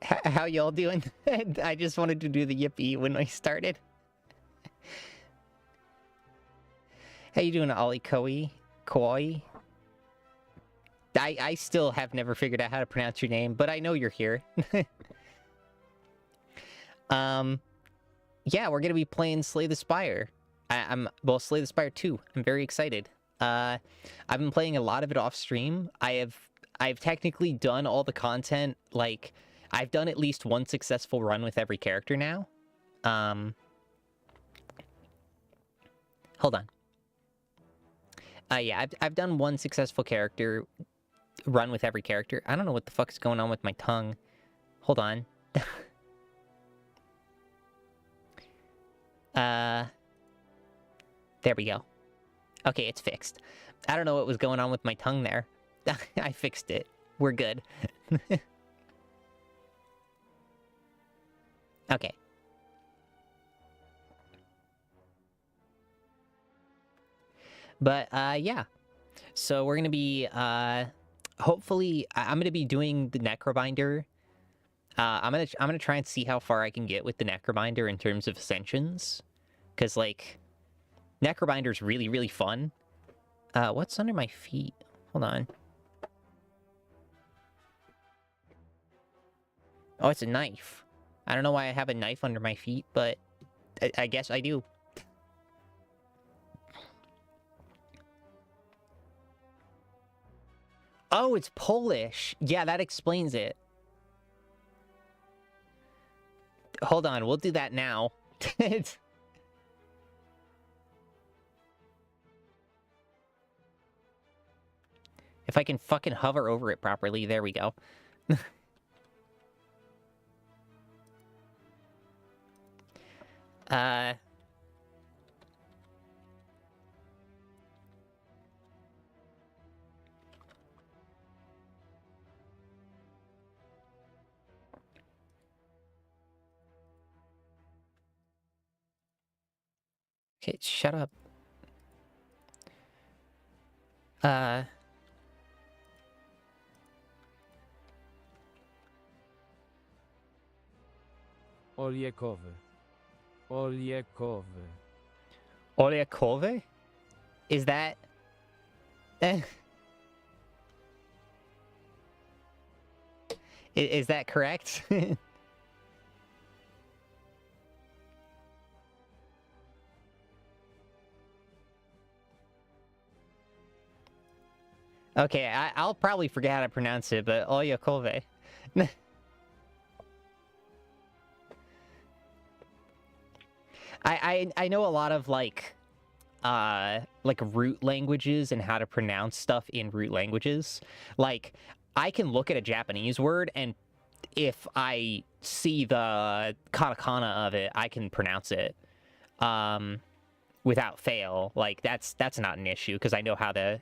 How y'all doing? I just wanted to do the yippee when I started. How you doing, Ollie Koi? I still have never figured out how to pronounce your name, but I know you're here. Yeah, we're gonna be playing Slay the Spire. Well, Slay the Spire 2. I'm very excited. I've been playing a lot of it off stream. I've technically done all the content. Like, I've done at least one successful run with every character now. Hold on. Yeah, I've done one successful character run with every character. I don't know what the fuck's going on with my tongue. Hold on. There we go. Okay, it's fixed. I don't know what was going on with my tongue there. I fixed it. We're good. Okay. But, yeah. So we're gonna be, hopefully, I'm gonna be doing the Necrobinder. I'm gonna try and see how far I can get with the Necrobinder in terms of ascensions. Because, like, Necrobinder's really, really fun. What's under my feet? Hold on. Oh, it's a knife. I don't know why I have a knife under my feet, but I guess I do. Oh, it's Polish. Yeah, that explains it. Hold on, we'll do that now. If I can fucking hover over it properly, there we go. Okay, shut up. Oliekowy. Oliekowy. Oliekowy? Is that... Is that correct? Okay, I'll probably forget how to pronounce it, but Oliekowy. I know a lot of, like root languages and how to pronounce stuff in root languages. Like, I can look at a Japanese word, and if I see the katakana of it, I can pronounce it without fail. Like, that's not an issue, because I know how the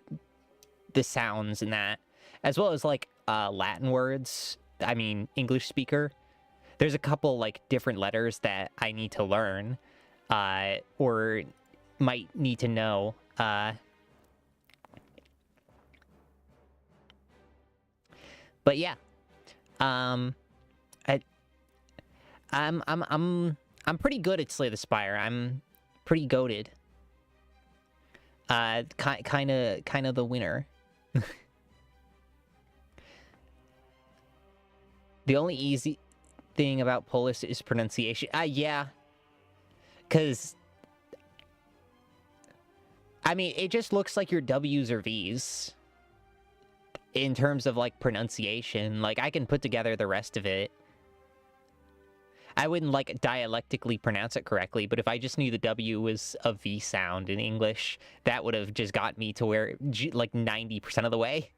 sounds and that, as well as, like, Latin words. I mean, English speaker. There's a couple, like, different letters that I need to learn, or might need to know. But yeah, I'm pretty good at Slay the Spire. I'm pretty goated. Kind of the winner. The only easy thing about Polish is pronunciation. Yeah. Because, I mean, it just looks like your W's or V's in terms of, like, pronunciation. Like, I can put together the rest of it. I wouldn't, like, dialectically pronounce it correctly, but if I just knew the W was a V sound in English, that would have just got me to where, like, 90% of the way.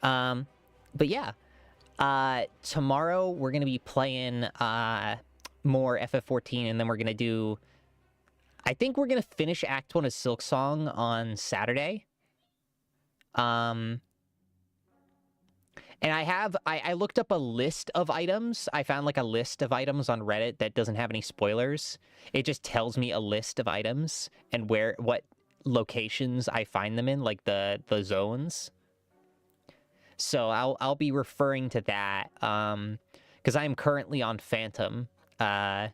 But yeah. Tomorrow we're gonna be playing more FF14, and then we're gonna do... I think we're gonna finish Act 1 of Silksong on Saturday. And I looked up a list of items. I found, like, a list of items on Reddit that doesn't have any spoilers. It just tells me a list of items and what locations I find them in, like the zones. So I'll be referring to that because I am currently on Phantom. I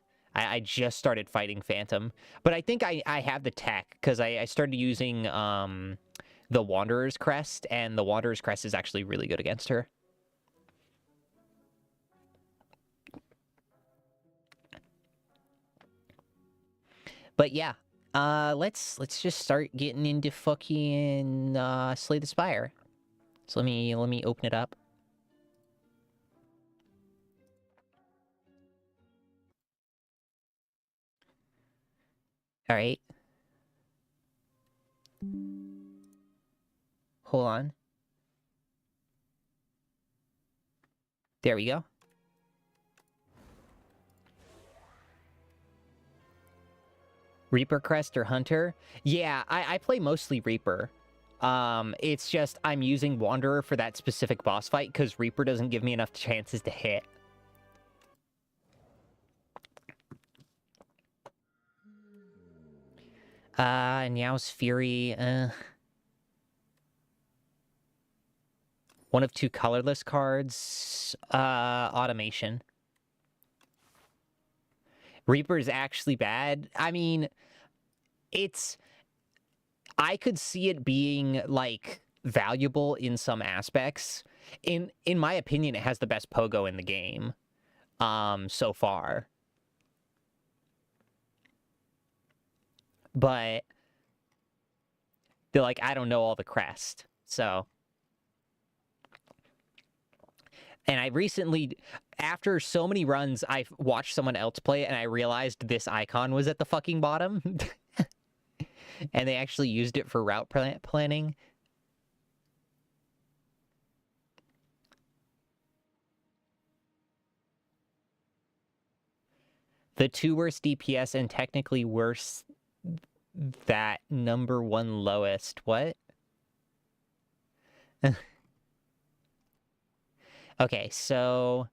just started fighting Phantom, but I think I have the tech because I started using the Wanderer's Crest, and the Wanderer's Crest is actually really good against her. But yeah, let's just start getting into fucking Slay the Spire. So let me open it up. All right. Hold on. There we go. Reaper Crest or Hunter? Yeah, I play mostly Reaper. It's just I'm using Wanderer for that specific boss fight because Reaper doesn't give me enough chances to hit. Meow's Fury, one of two colorless cards, Automation. Reaper is actually bad. I mean, I could see it being, like, valuable in some aspects. In my opinion, it has the best pogo in the game, so far. But they're like, I don't know all the crest, so. And I recently, after so many runs, I've watched someone else play it, and I realized this icon was at the fucking bottom. And they actually used it for route planning. The two worst DPS and technically worse that number one lowest. What? Okay, so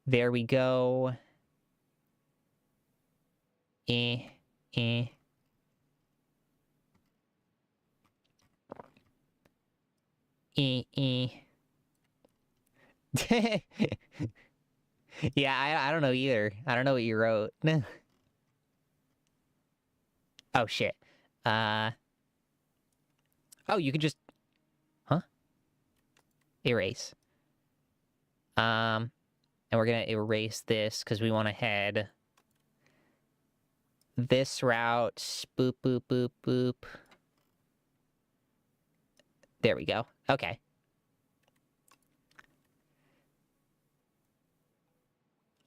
there we go. Eh, eh. Eh, eh. Yeah, I don't know either. I don't know what you wrote. Oh, shit. Oh, you can just... Huh? Erase. And we're gonna erase this, because we want to head this route. Boop, boop, boop, boop. There we go. Okay.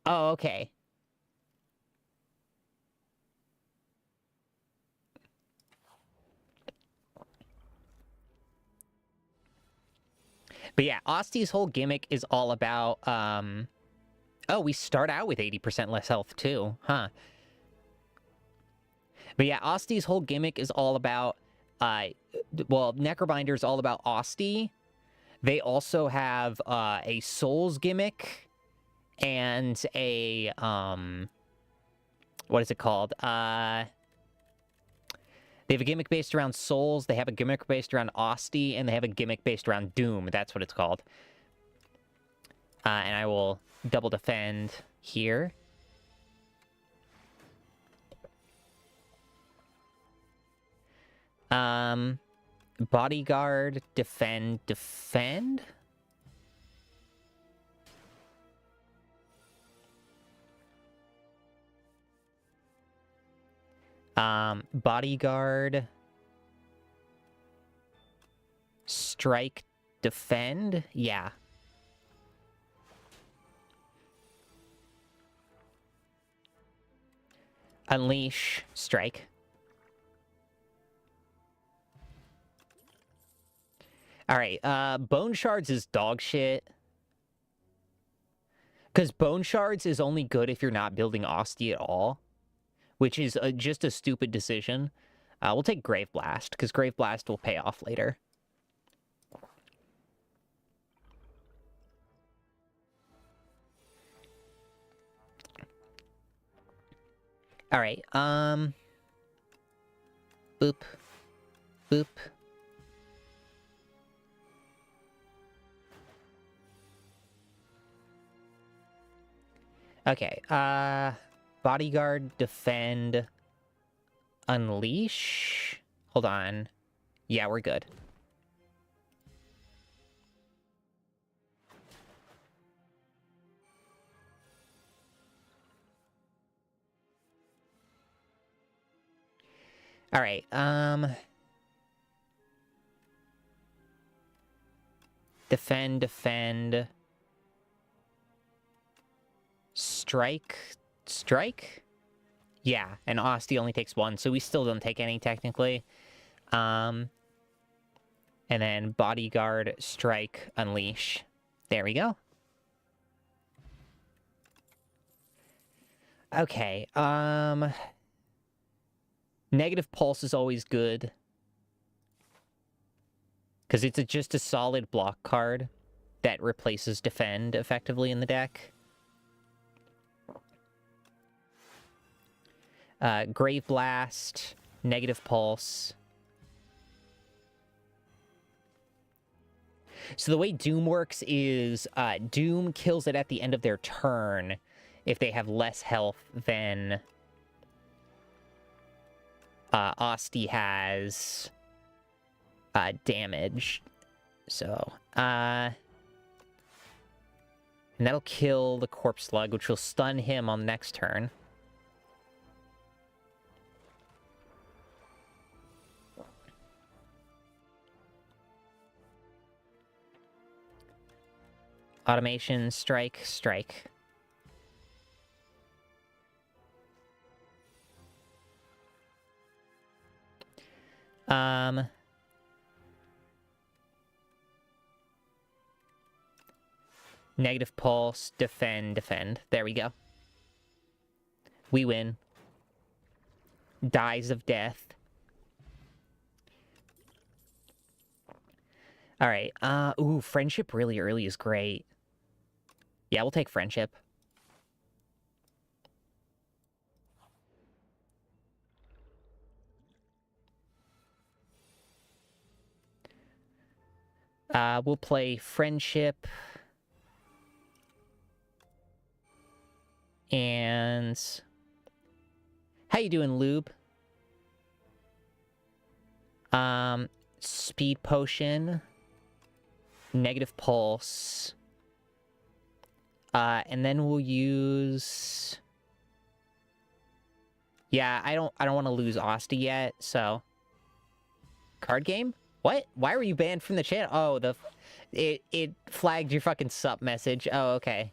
Oh, okay. But yeah, Osty's whole gimmick is all about, oh, we start out with 80% less health, too. Huh. But yeah, Osty's whole gimmick is all about, well, Necrobinder is all about Osty. They also have, a Souls gimmick and a, what is it called? They have a gimmick based around Souls, they have a gimmick based around Osty, and they have a gimmick based around Doom. That's what it's called. And I will double defend here. Bodyguard, defend, defend? Bodyguard, strike, defend? Yeah. Unleash, strike. Alright, Bone Shards is dog shit. Because Bone Shards is only good if you're not building Osty at all, which is just a stupid decision. We'll take Grave Blast, because Grave Blast will pay off later. Alright, Boop. Boop. Okay, bodyguard, defend, unleash? Hold on. Yeah, we're good. Alright, defend, defend. Strike? Strike? Yeah, and Osty only takes one, so we still don't take any, technically. And then bodyguard, strike, unleash. There we go. Okay, negative pulse is always good. Because it's just a solid block card that replaces defend effectively in the deck. Grave Blast, negative pulse. So the way Doom works is Doom kills it at the end of their turn if they have less health than Osty has damage. So, and that'll kill the Corpse Slug, which will stun him on the next turn. Automation, strike, strike. Negative pulse, defend, defend. There we go. We win. Dies of death. Alright, ooh, friendship really early is great. Yeah, we'll take friendship. We'll play friendship. And how you doing, Lube? Speed potion, negative pulse. And then we'll use... Yeah, I don't want to lose Osty yet, so... Card game? What? Why were you banned from the channel? Oh, it flagged your fucking sup message. Oh, okay.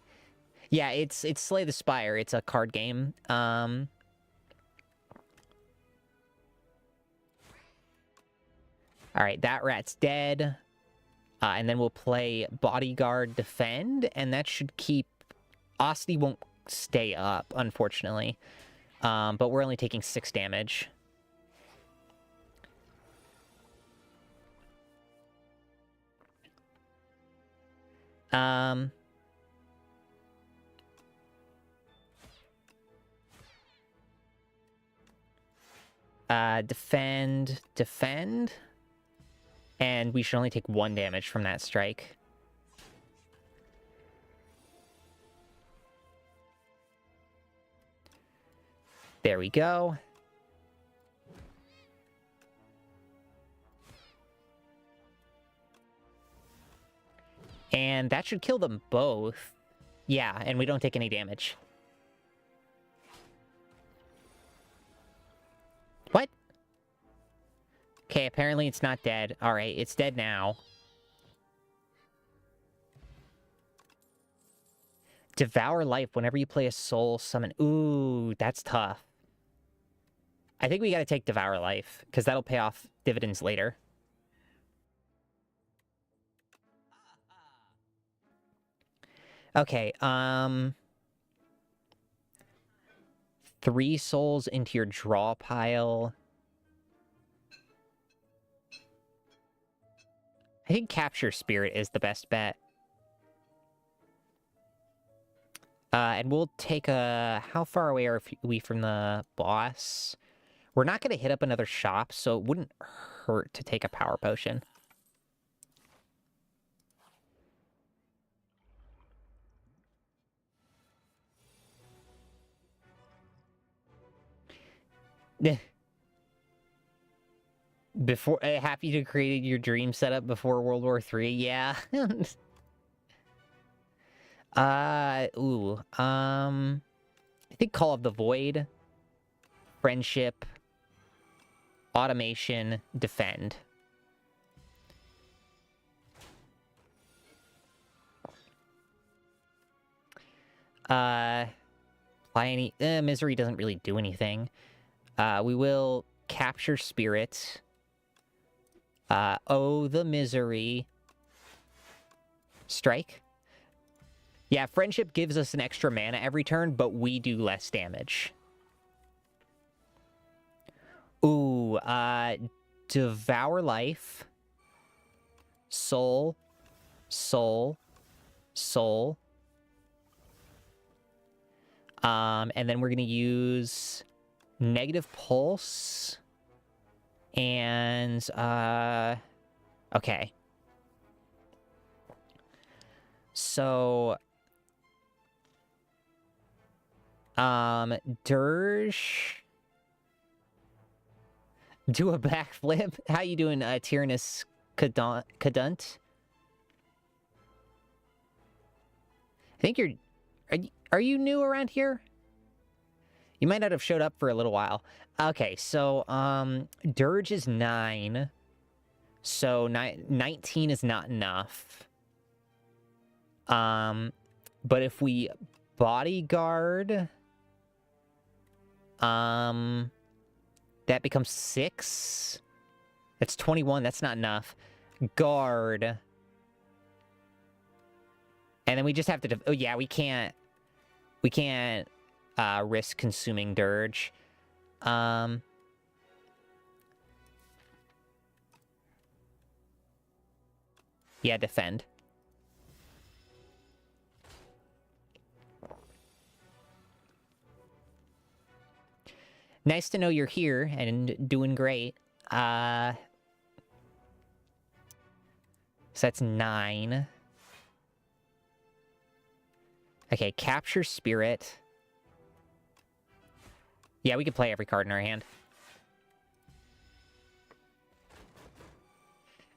Yeah, it's Slay the Spire. It's a card game. Alright, that rat's dead. And then we'll play Bodyguard Defend, and that should keep... Osty won't stay up, unfortunately. But we're only taking 6 damage. Defend, defend. And we should only take 1 damage from that strike. There we go. And that should kill them both. Yeah, and we don't take any damage. What? Okay, apparently it's not dead. Alright, it's dead now. Devour life whenever you play a soul summon. Ooh, that's tough. I think we gotta take Devour life, because that'll pay off dividends later. Okay, 3 souls into your draw pile. I think Capture Spirit is the best bet. And we'll take a... How far away are we from the boss? We're not going to hit up another shop, so it wouldn't hurt to take a power potion. Before happy to create your dream setup before World War III. Yeah. I think Call of the Void, Friendship, Automation, Defend. Misery doesn't really do anything. We will capture Spirit. Oh, the Misery. Strike. Yeah, Friendship gives us an extra mana every turn, but we do less damage. Ooh, Devour Life. Soul. Soul. Soul. And then we're going to use Negative Pulse. And, okay. So, Dirge. Do a backflip. How you doing, Tyrannus Cadunt? I think you're... Are you new around here? You might not have showed up for a little while. Okay, so, Dirge is 9. So, 19 is not enough. But if we Bodyguard... that becomes 6. That's 21, that's not enough. Guard... And then we just have to... Oh, yeah, we can't risk consuming Dirge. Yeah, defend. Nice to know you're here and doing great. So that's 9. Okay, capture Spirit. Yeah, we could play every card in our hand.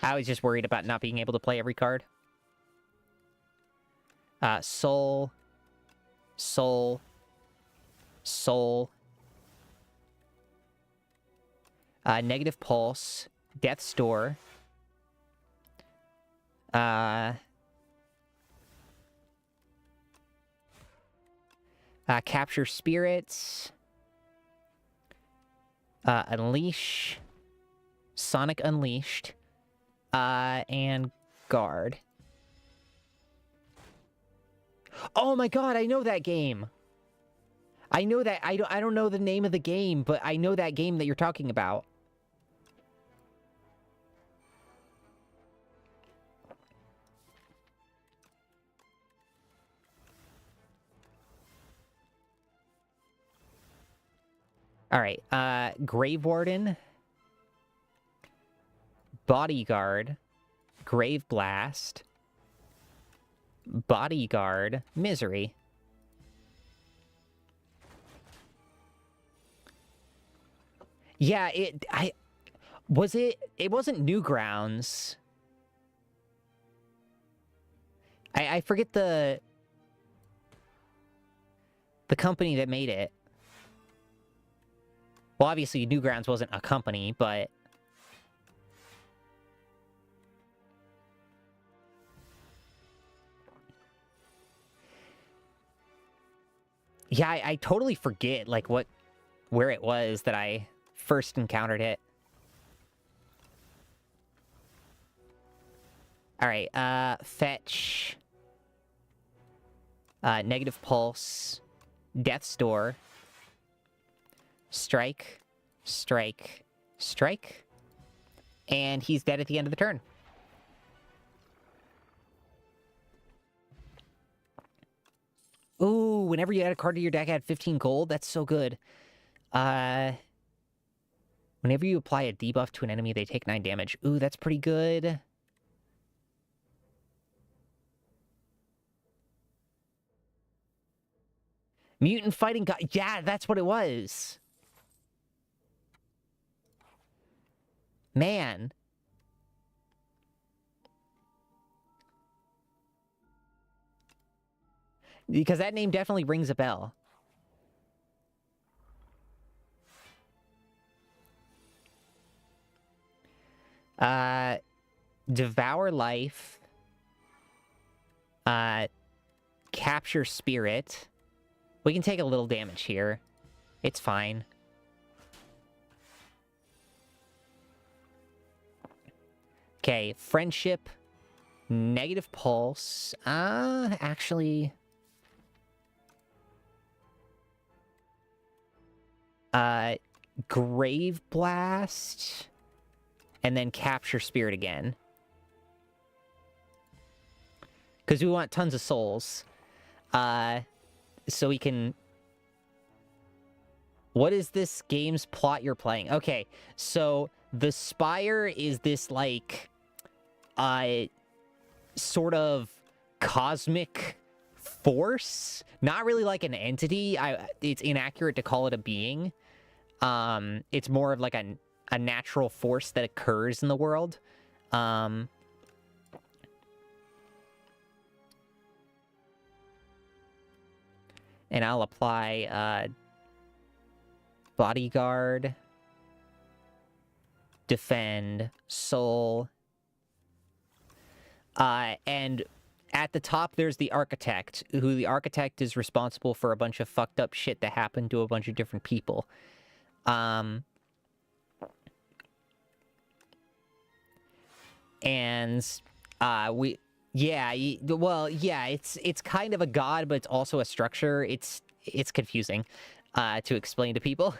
I was just worried about not being able to play every card. Soul. Soul. Soul. Negative Pulse. Death's Door. Capture Spirits. Unleash. Sonic Unleashed. And Guard. Oh my god, I know that game! I know that... I don't know the name of the game, but I know that game that you're talking about. Alright, Grave Warden, Bodyguard, Grave Blast, Bodyguard, Misery. Yeah, it wasn't Newgrounds. I forget the company that made it. Well, obviously, Newgrounds wasn't a company, but... Yeah, I totally forget, like, where it was that I first encountered it. Alright, fetch. Negative Pulse. Death's Door. Strike, strike, strike. And he's dead at the end of the turn. Ooh, whenever you add a card to your deck, add 15 gold. That's so good. Whenever you apply a debuff to an enemy, they take 9 damage. Ooh, that's pretty good. Mutant fighting god. Yeah, that's what it was. Man. Because that name definitely rings a bell. Devour life. Capture spirit. We can take a little damage here. It's fine. Okay, friendship. Negative pulse. Actually... Grave Blast, and then Capture Spirit again. Because we want tons of souls. So we can... What is this game's plot you're playing? Okay, so the Spire is this, like, sort of cosmic force? Not really like an entity. It's inaccurate to call it a being. It's more of like a natural force that occurs in the world. And I'll apply bodyguard, defend, soul, and at the top there's the architect, who the architect is responsible for a bunch of fucked up shit that happened to a bunch of different people. It's kind of a god, but it's also a structure. It's confusing to explain to people.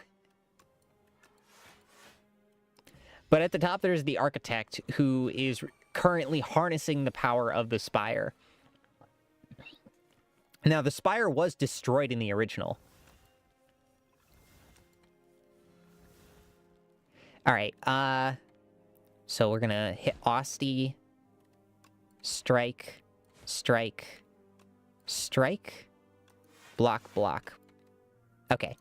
But at the top there's the architect, who is currently harnessing the power of the Spire. Now, the Spire was destroyed in the original. Alright, so we're gonna hit Osty. Strike. Strike. Strike. Block, block. Okay.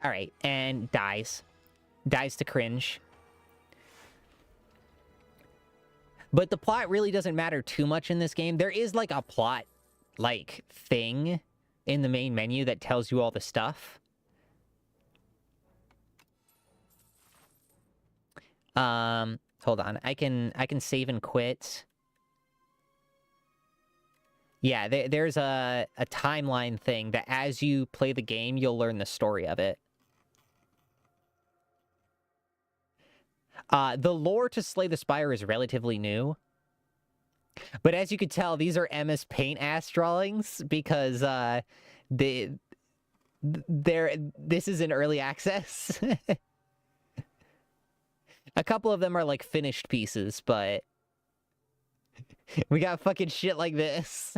Alright, and dies. Dies to cringe. But the plot really doesn't matter too much in this game. There is, like, a plot, like, thing in the main menu that tells you all the stuff. Hold on. I can save and quit. Yeah, there's a timeline thing that as you play the game, you'll learn the story of it. The lore to Slay the Spire is relatively new. But as you can tell, these are MS Paint ass drawings because this is in early access. A couple of them are like finished pieces, but we got fucking shit like this.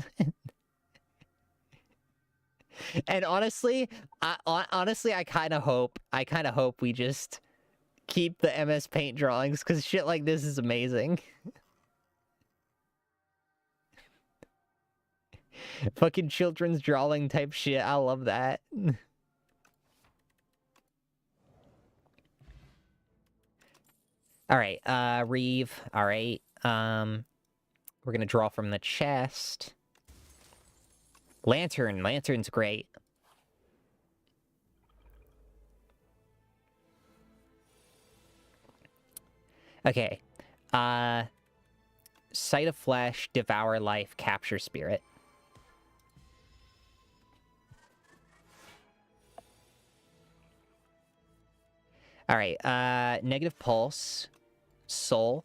And honestly, I kind of hope we just keep the MS Paint drawings, because shit like this is amazing. Fucking children's drawing type shit. I love that. Alright, Reeve. Alright. We're gonna draw from the chest. Lantern. Lantern's great. Okay. Sight of Flesh, Devour Life, Capture Spirit. Alright, Negative Pulse, Soul,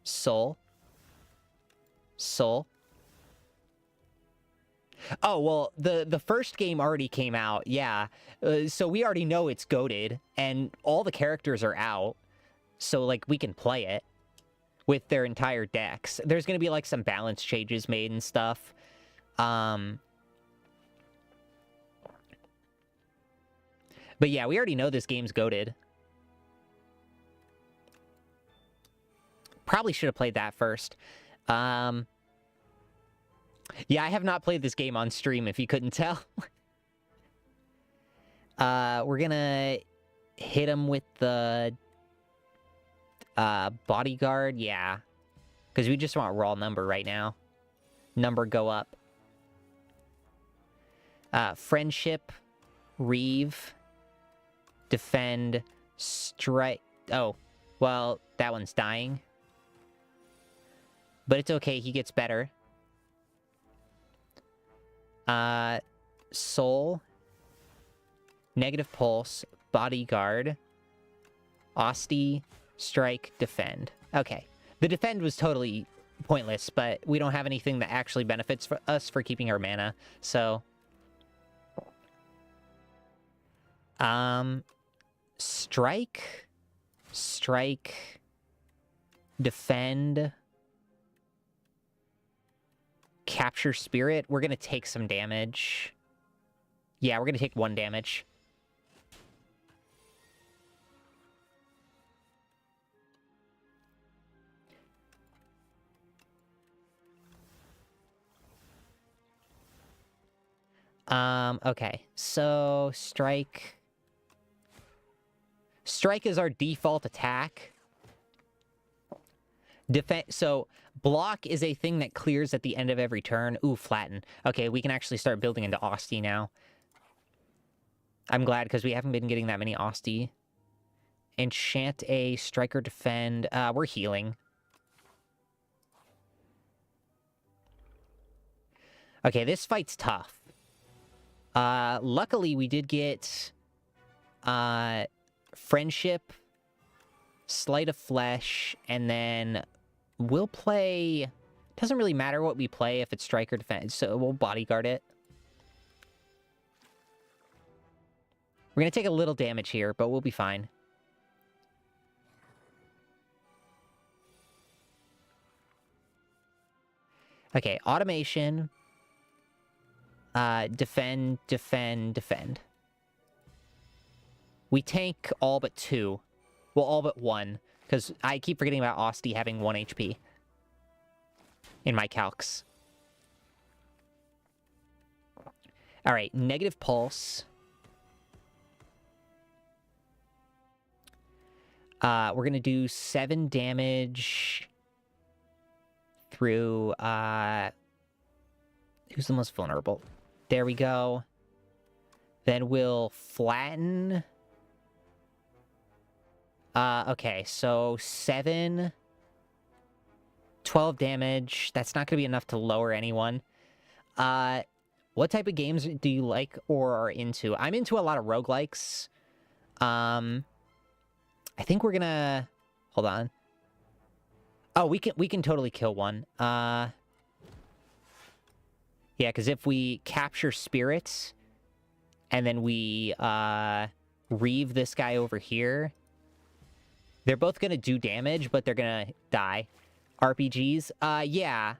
Soul, Soul. Oh, well, the first game already came out, yeah. So we already know it's goated, and all the characters are out. So, like, we can play it. with their entire decks. There's going to be like some balance changes made and stuff. But yeah, we already know this game's goated. Probably should have played that first. Yeah, I have not played this game on stream, if you couldn't tell. We're gonna hit him with the bodyguard, yeah. Because we just want raw number right now. Number go up. Friendship, Reeve, defend, strike. Oh, well, that one's dying. But it's okay, he gets better. Soul, negative pulse, bodyguard, Osty, strike, defend. Okay. The defend was totally pointless, but we don't have anything that actually benefits us for keeping our mana, so... Strike, defend, capture spirit. We're gonna take some damage. Yeah, we're gonna take 1 damage. Okay. So, strike. Strike is our default attack. So, block is a thing that clears at the end of every turn. Ooh, flatten. Okay, we can actually start building into Osty now. I'm glad, because we haven't been getting that many Osty. Enchant a striker defend. We're healing. Okay, this fight's tough. Luckily, we did get... Friendship, Sleight of Flesh, and then we'll play... Doesn't really matter what we play if it's strike or defense, so we'll bodyguard it. We're gonna take a little damage here, but we'll be fine. Okay, automation. Defend, defend, defend. We tank all but 2. Well, all but 1. Because I keep forgetting about Osty having 1 HP. In my calcs. Alright, negative pulse. We're gonna do 7 damage... through, who's the most vulnerable? There we go. Then we'll flatten... okay, so 7... 12 damage. That's not going to be enough to lower anyone. What type of games do you like or are into? I'm into a lot of roguelikes. I think we're gonna... Hold on. Oh, we can totally kill one. Yeah, because if we capture spirits, and then we, reeve this guy over here... They're both gonna do damage, but they're gonna die. RPGs? Yeah.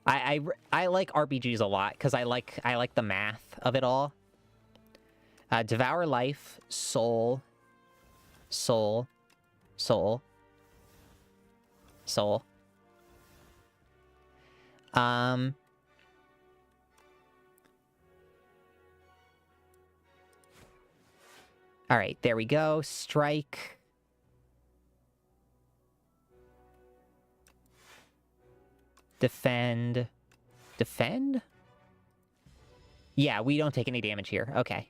I like RPGs a lot, because I like the math of it all. Devour Life, Soul, Soul, Soul, Soul. Alright, there we go. Strike. Defend. Defend? Yeah, we don't take any damage here. Okay.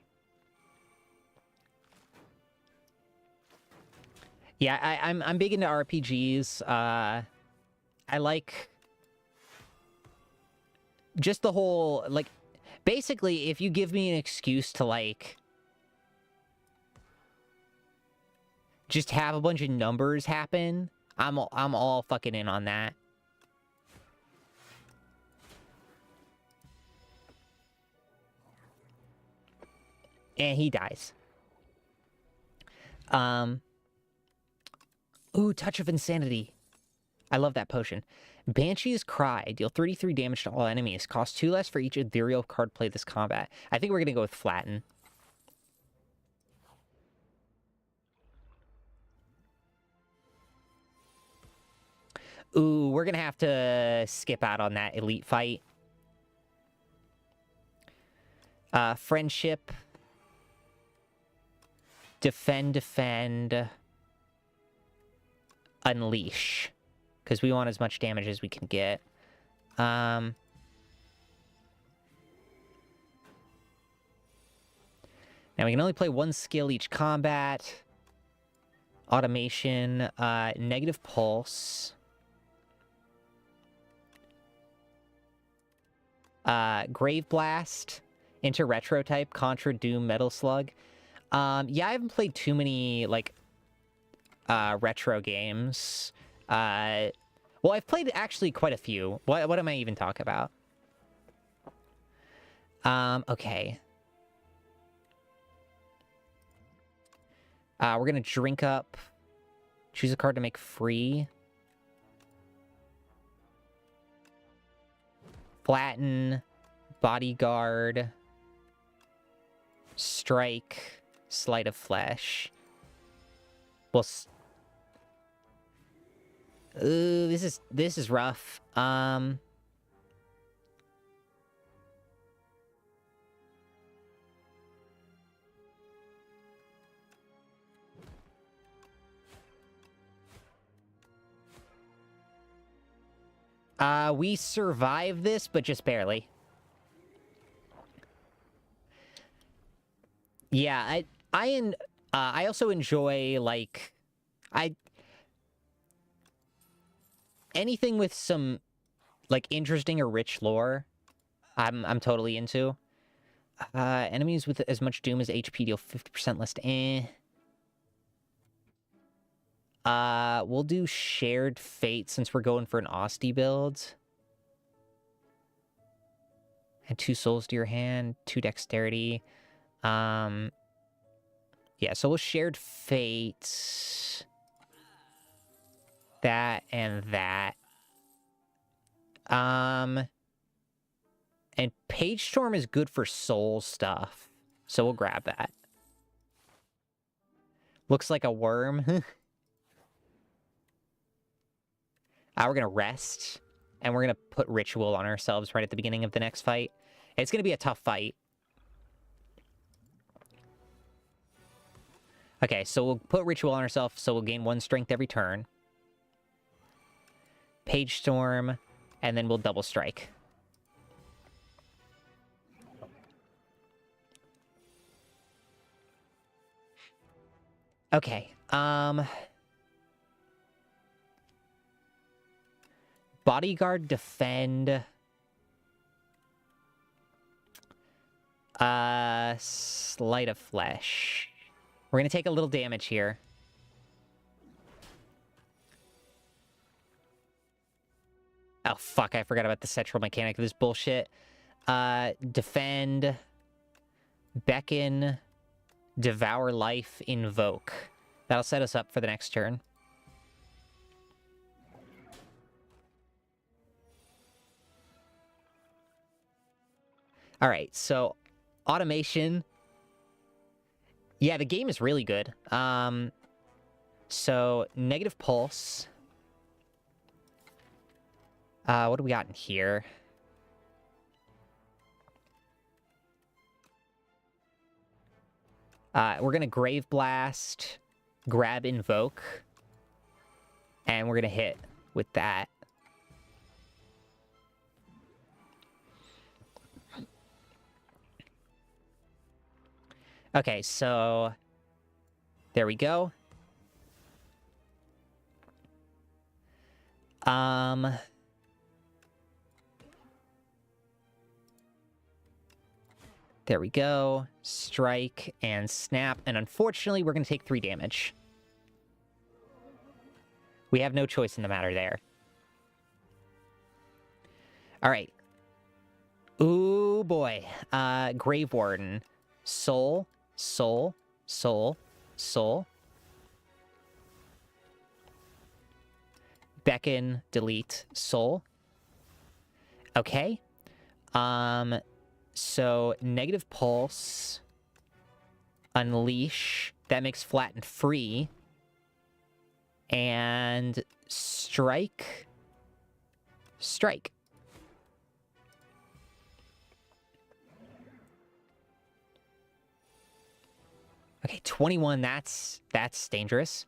Yeah, I'm big into RPGs. I like... just the whole, like... Basically, if you give me an excuse to, like... just have a bunch of numbers happen, I'm all fucking in on that. And he dies. Ooh, Touch of Insanity. I love that potion. Banshee's Cry. Deal 33 damage to all enemies. Cost 2 less for each ethereal card played this combat. I think we're going to go with Flatten. Ooh, we're going to have to skip out on that elite fight. Friendship. Defend. Unleash. Because we want as much damage as we can get. Now we can only play one skill each combat. Automation. Negative Pulse. Grave Blast. Into Retro type. Contra, Doom, Metal Slug. Yeah, I haven't played too many, like, retro games. Well, I've played actually quite a few. What am I even talking about? Okay. We're gonna drink up. Choose a card to make free. Flatten. Bodyguard. Strike. Sleight of Flesh. Well, ooh, this is rough. We survived this, but just barely. Yeah, I also enjoy, like, anything with some, like, interesting or rich lore, I'm totally into. Enemies with as much doom as HP deal 50% less to we'll do Shared Fate since we're going for an Osty build. And 2 souls to your hand, 2 dexterity. Yeah, so we'll Shared Fate. That and that. And Page Storm is good for soul stuff. So we'll grab that. Looks like a worm. We're gonna rest. And we're gonna put Ritual on ourselves right at the beginning of the next fight. It's gonna be a tough fight. Okay, so we'll put Ritual on ourselves, so we'll gain 1 strength every turn. Page Storm, and then we'll double strike. Okay, Bodyguard, defend. Sleight of Flesh. We're gonna take a little damage here. Oh, fuck, I forgot about the central mechanic of this bullshit. Defend. Beckon. Devour Life. Invoke. That'll set us up for the next turn. Alright, so automation. Yeah, the game is really good. So Negative Pulse. What do we got in here? We're gonna Grave Blast, grab Invoke, and we're gonna hit with that. Okay, so there we go. There we go. Strike and snap. And unfortunately, we're going to take 3 damage. We have no choice in the matter there. All right. Ooh, boy. Grave Warden. Soul, soul, soul, soul. beckon, delete, soul. Okay. So negative pulse, unleash, that makes flatten free, and strike. Okay, 21, that's dangerous.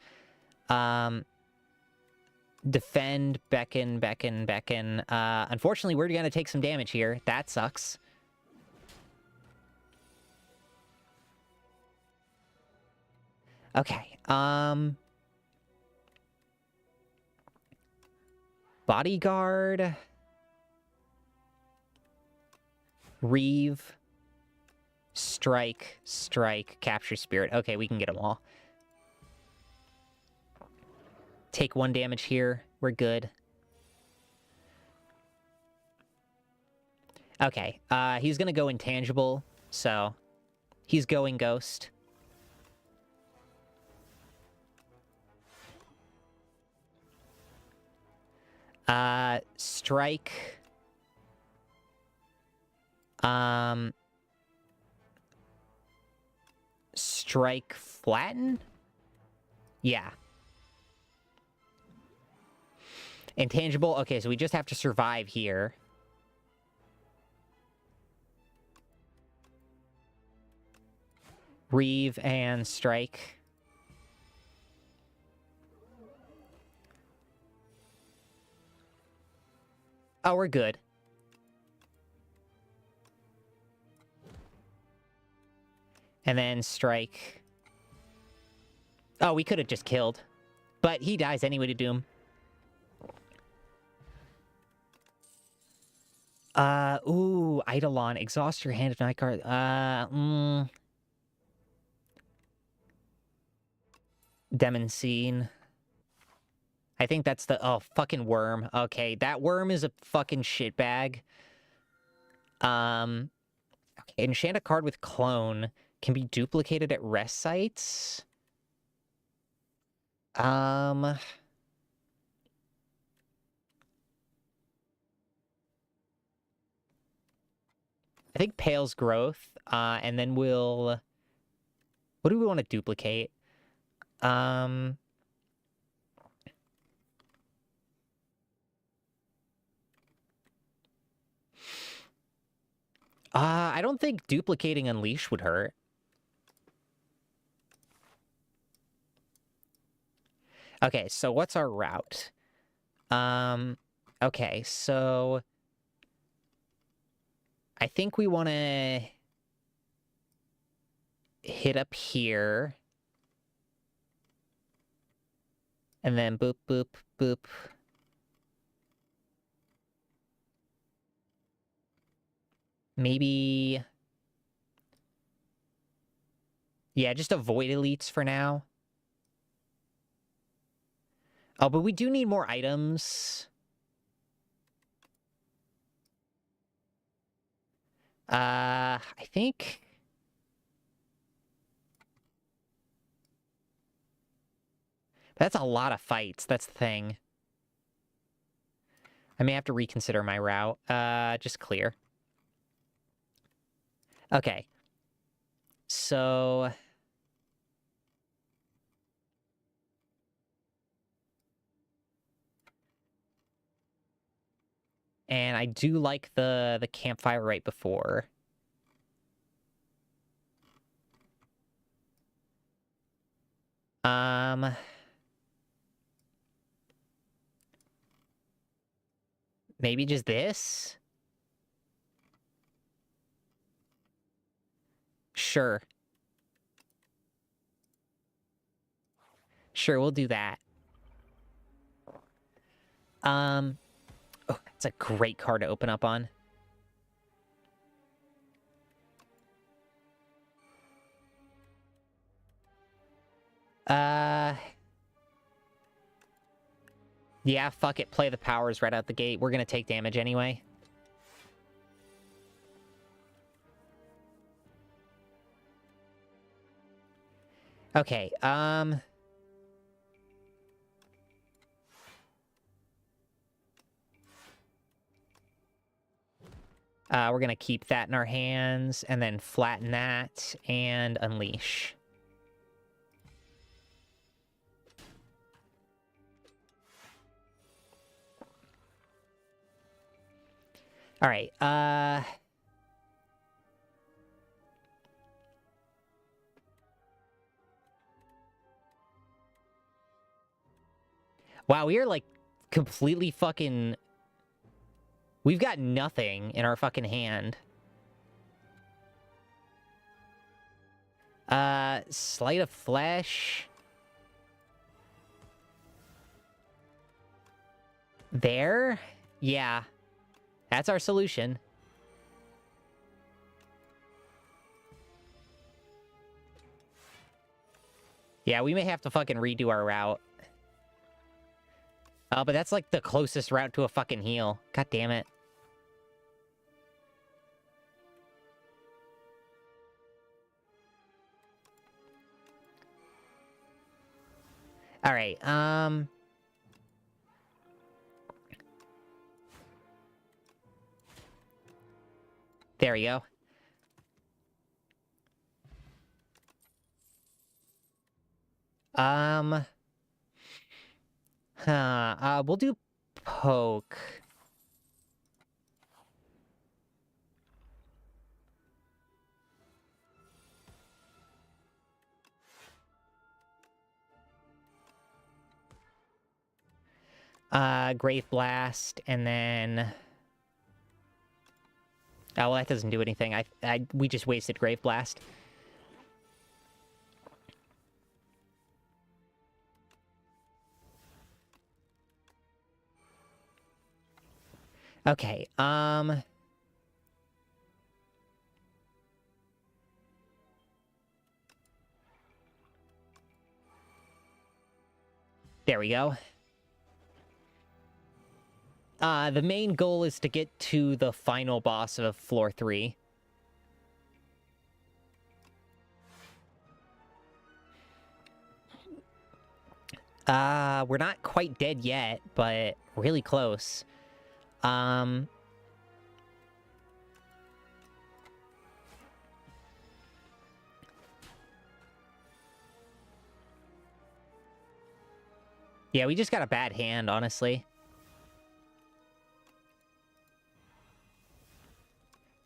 Defend, beckon. Unfortunately, we're gonna take some damage here. That sucks. Okay, bodyguard. Reeve. Strike, capture spirit. Okay, we can get them all. Take 1 damage here. We're good. Okay, he's gonna go intangible, so he's going ghost. Strike. Strike flatten? Yeah. Intangible. Okay, so we just have to survive here. Reeve and strike. Oh, we're good. And then strike. Oh, we could have just killed. But he dies anyway to Doom. Ooh, Eidolon. Exhaust your hand of night card. Demonscene. I think that's the... Oh, fucking worm. Okay, that worm is a fucking shitbag. Okay, enchant a card with clone. Can be duplicated at rest sites. I think Pale's Growth, and then we'll... What do we want to duplicate? I don't think duplicating Unleash would hurt. Okay, so what's our route? Okay, so... I think we want to... hit up here. And then boop, boop, boop. Maybe... Yeah, just avoid elites for now. Oh, but we do need more items. I think... That's a lot of fights, that's the thing. I may have to reconsider my route. Just clear. Okay. So... And I do like the campfire right before. Maybe just this? Sure. Sure, we'll do that. Oh, that's a great card to open up on. Yeah, fuck it. Play the powers right out the gate. We're gonna take damage anyway. Okay, We're gonna keep that in our hands, and then flatten that, and unleash. Alright, wow, we are, like, completely fucking... We've got nothing in our fucking hand. Sleight of Flesh. There? Yeah. That's our solution. Yeah, we may have to fucking redo our route. Oh, but that's like the closest route to a fucking heal. God damn it. Alright, there we go. We'll do poke. Grave Blast, and then... Oh, well, that doesn't do anything. We just wasted Grave Blast. Okay, there we go. The main goal is to get to the final boss of floor 3. We're not quite dead yet, but really close. Yeah, we just got a bad hand, honestly.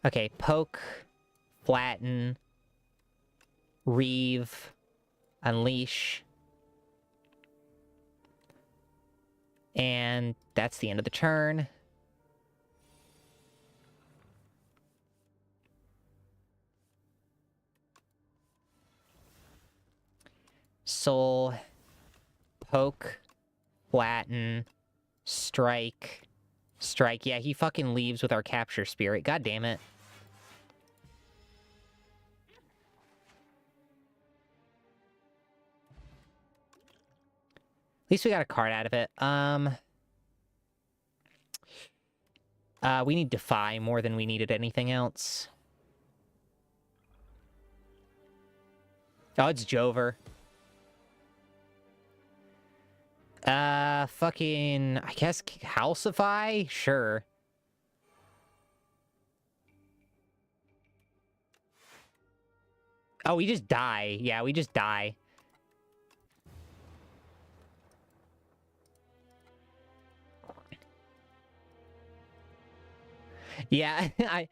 Okay, poke, flatten, reave, unleash. And that's the end of the turn. Soul, poke, flatten, strike, strike. Yeah, he fucking leaves with our capture spirit. God damn it. At least we got a card out of it. We need Defy more than we needed anything else. Oh, it's Jover. Fucking... I guess Calcify? Sure. Oh, we just die. Yeah, we just die. Yeah, I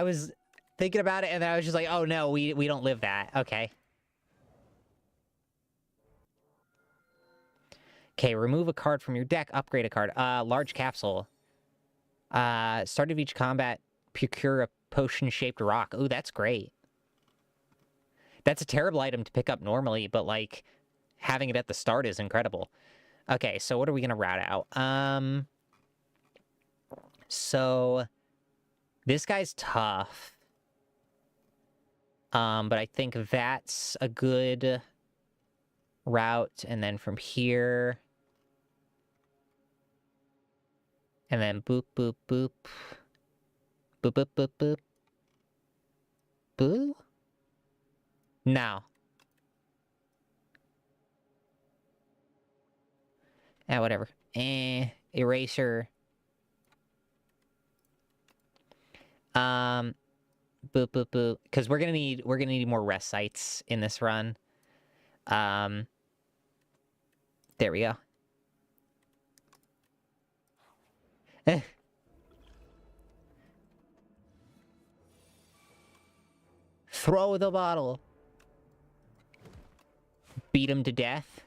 was thinking about it, and then I was just like, oh no, we don't live that. Okay. Okay, remove a card from your deck, upgrade a card. Large capsule. Start of each combat, procure a potion-shaped rock. Ooh, that's great. That's a terrible item to pick up normally, but, like, having it at the start is incredible. Okay, so what are we gonna route out? So... This guy's tough. But I think that's a good route, and then from here... And then boop, boop, boop. Boop, boop, boop, boop. Boo? No. Whatever. Eraser. Boop, boop, boop. Because we're gonna need more rest sites in this run. There we go. Throw the bottle. Beat him to death.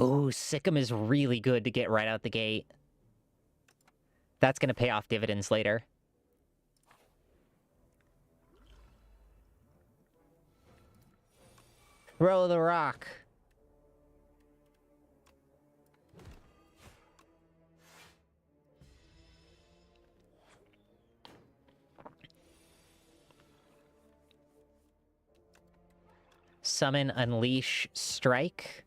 Ooh, Sikkim is really good to get right out the gate. That's gonna pay off dividends later. Throw the rock. Summon, unleash, strike.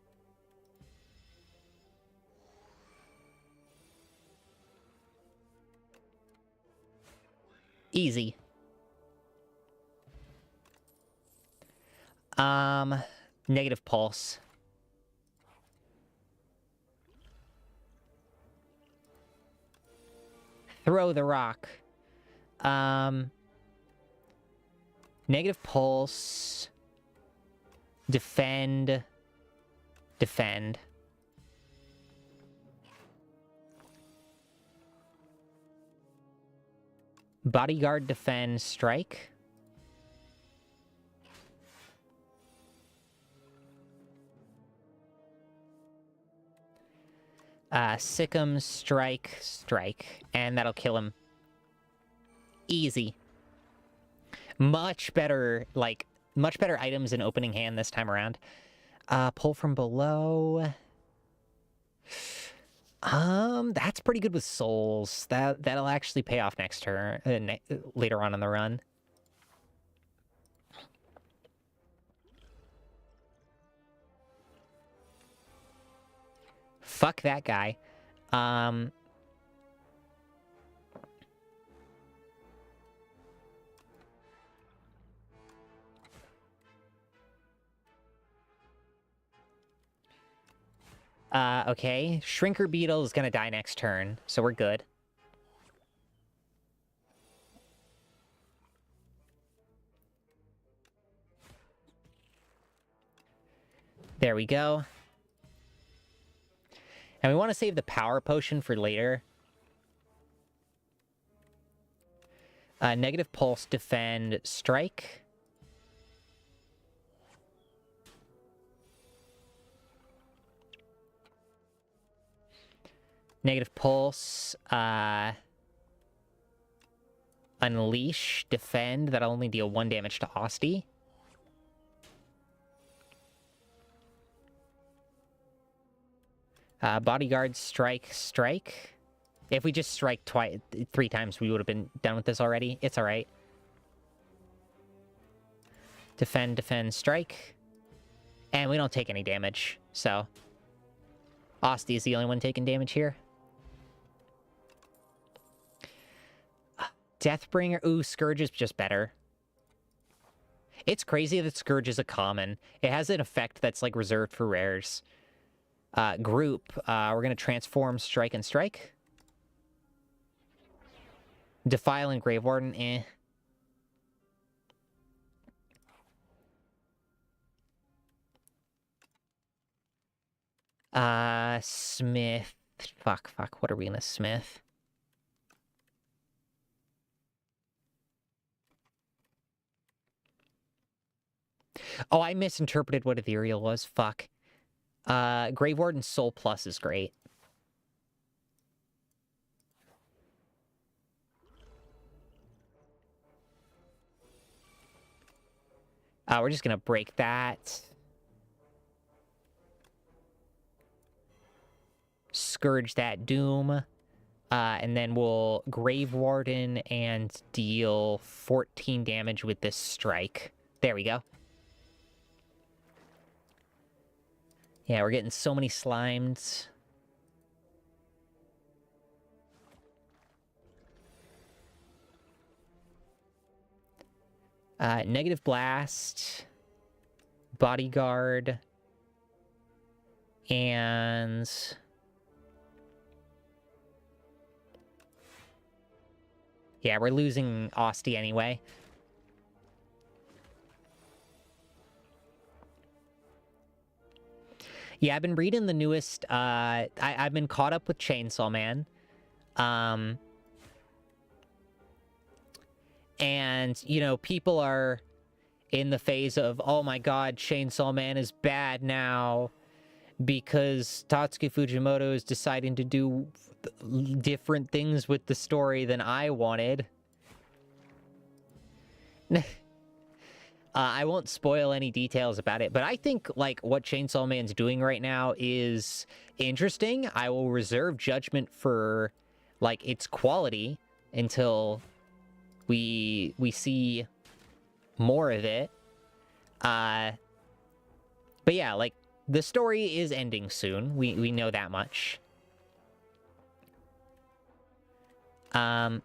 Easy. Negative pulse. Throw the rock. Negative pulse. Defend. Defend. Bodyguard, defend, strike. Sikkim, strike, strike. And that'll kill him. Easy. Much better, like, much better items in opening hand this time around. Pull from below. That's pretty good with souls. That'll actually pay off next turn, later on in the run. Fuck that guy. Okay. Shrinker Beetle is gonna die next turn, so we're good. There we go. And we want to save the power potion for later. Negative pulse, defend, strike. Negative pulse, unleash, defend. That'll only deal 1 damage to Osty. Bodyguard, strike, strike. If we just strike 3 times, we would have been done with this already. It's alright. Defend, defend, strike. And we don't take any damage, so... Osty is the only one taking damage here. Deathbringer. Ooh, Scourge is just better. It's crazy that Scourge is a common. It has an effect that's, like, reserved for rares. Group. We're going to transform, strike, and strike. Defile and Grave Warden, eh. Smith. Fuck. What are we gonna Smith? Oh, I misinterpreted what Ethereal was. Fuck. Grave Warden Soul Plus is great. We're just gonna break that. Scourge that Doom. And then we'll Grave Warden and deal 14 damage with this strike. There we go. Yeah, we're getting so many slimes. Negative Blast, Bodyguard, and Yeah, we're losing Osty anyway. Yeah, I've been reading the newest, I've been caught up with Chainsaw Man. And, you know, people are in the phase of, oh my god, Chainsaw Man is bad now because Tatsuki Fujimoto is deciding to do different things with the story than I wanted. I won't spoil any details about it, but I think, like, what Chainsaw Man's doing right now is interesting. I will reserve judgment for, like, its quality until we see more of it. But yeah, like, the story is ending soon. We know that much. And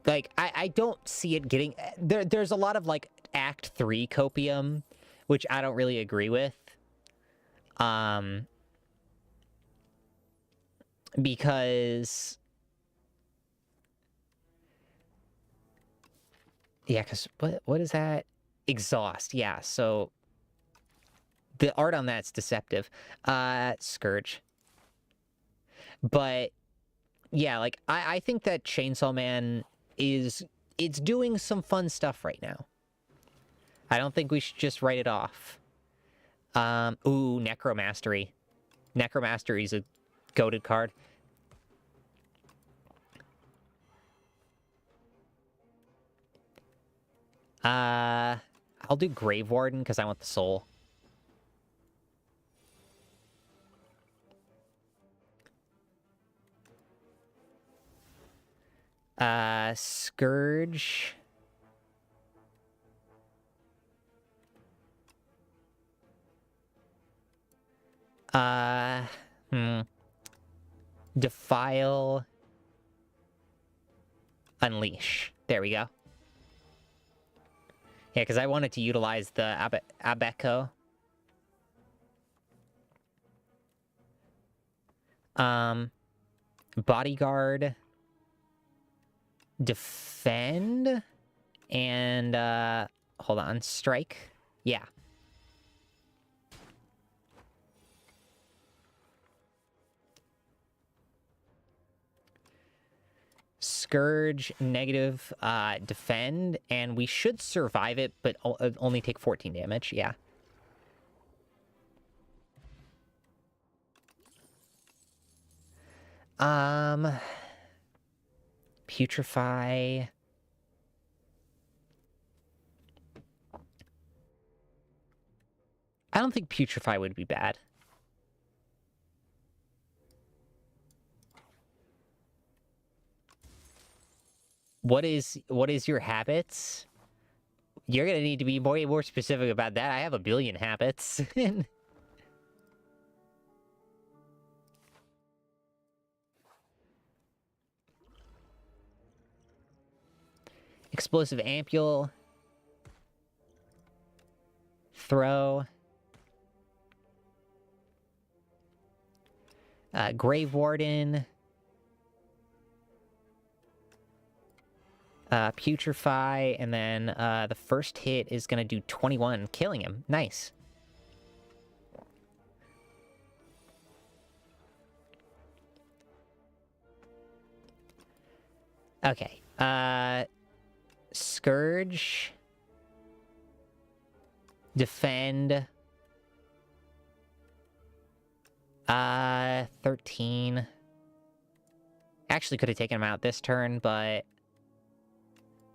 like, I don't see it getting there's a lot of, like, Act 3 copium, which I don't really agree with. Because yeah, because what is that? Exhaust, yeah. So the art on that's deceptive. Scourge. But yeah, like, I think that Chainsaw Man it's doing some fun stuff right now. I don't think we should just write it off. Ooh, Necromastery. Necromastery is a goated card. I'll do Grave Warden because I want the soul. Scourge. Defile. Unleash. There we go. Yeah, because I wanted to utilize the Abeco. Bodyguard. Defend. And, hold on. Strike. Yeah. Scourge, negative, defend, and we should survive it, but only take 14 damage, yeah. Putrefy. I don't think Putrefy would be bad. What is your habits? You're gonna need to be way more specific about that. I have a billion habits. Explosive Ampule. Throw. Grave Warden. Putrefy, and then the first hit is gonna do 21, killing him. Nice. Okay. Scourge. Defend. 13. Actually could have taken him out this turn, but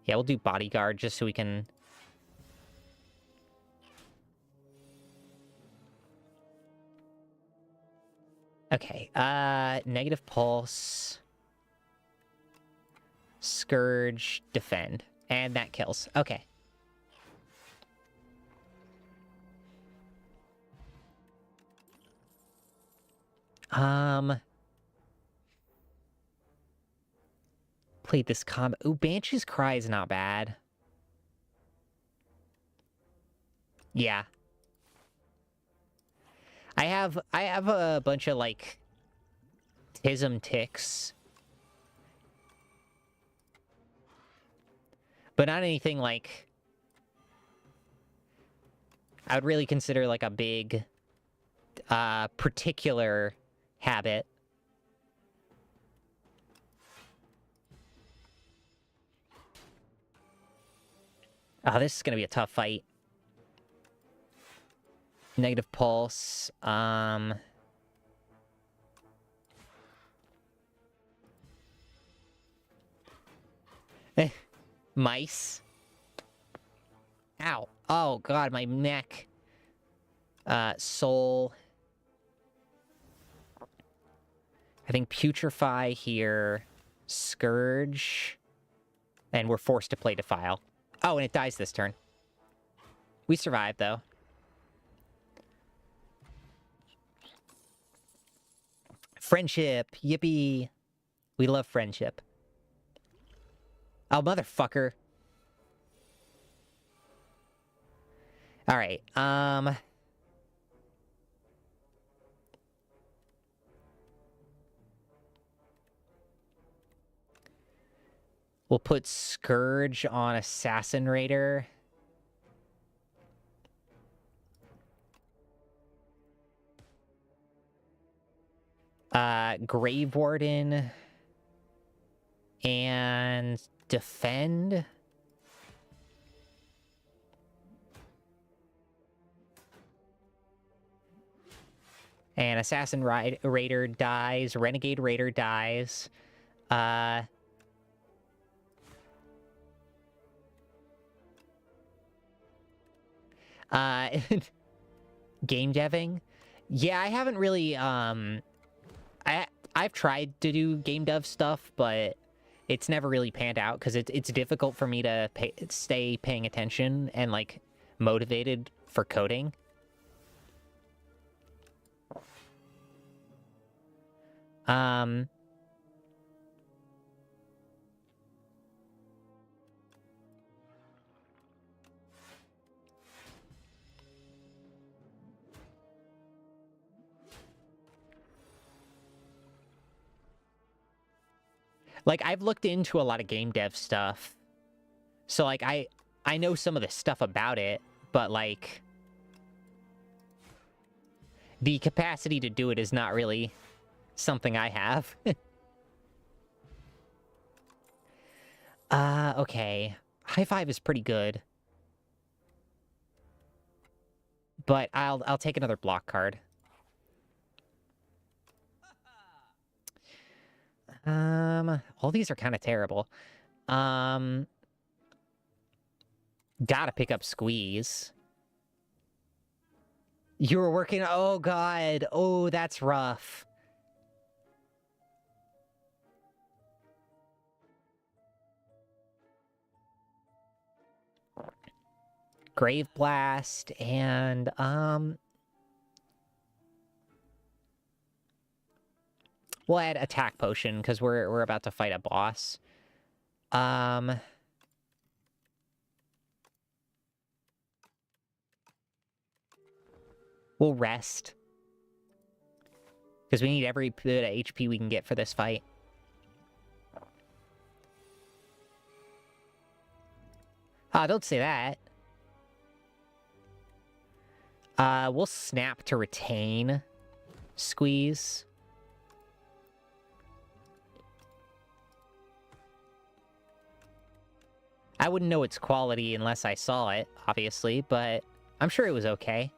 yeah, we'll do Bodyguard just so we can... Okay, negative pulse. Scourge, defend. And that kills. Okay. Played this combo. Ooh, Banshee's Cry is not bad. Yeah. I have a bunch of, like, Tism Ticks But not anything like... I would really consider like a big, particular habit. Oh, this is gonna be a tough fight. Negative pulse. Mice. Ow. Oh, God, my neck. Soul. I think Putrefy here. Scourge. And we're forced to play Defile. Oh, and it dies this turn. We survived, though. Friendship. Yippee. We love friendship. Oh, motherfucker. Alright, we'll put Scourge on Assassin Raider. Grave Warden. And Defend. And Assassin Raider dies. Renegade Raider dies. Game deving? Yeah, I haven't really, I've tried to do game dev stuff, but it's never really panned out, because it's difficult for me to stay paying attention and, like, motivated for coding. Like, I've looked into a lot of game dev stuff. So, like, I know some of the stuff about it, but, like, the capacity to do it is not really something I have. Okay. High Five is pretty good. But I'll take another block card. All these are kind of terrible. Gotta pick up Squeeze. You were working... Oh, God. Oh, that's rough. Grave Blast and, we'll add Attack Potion, because we're about to fight a boss. We'll rest. Because we need every bit of HP we can get for this fight. Ah, don't say that. We'll snap to retain Squeeze. I wouldn't know its quality unless I saw it, obviously, but I'm sure it was okay.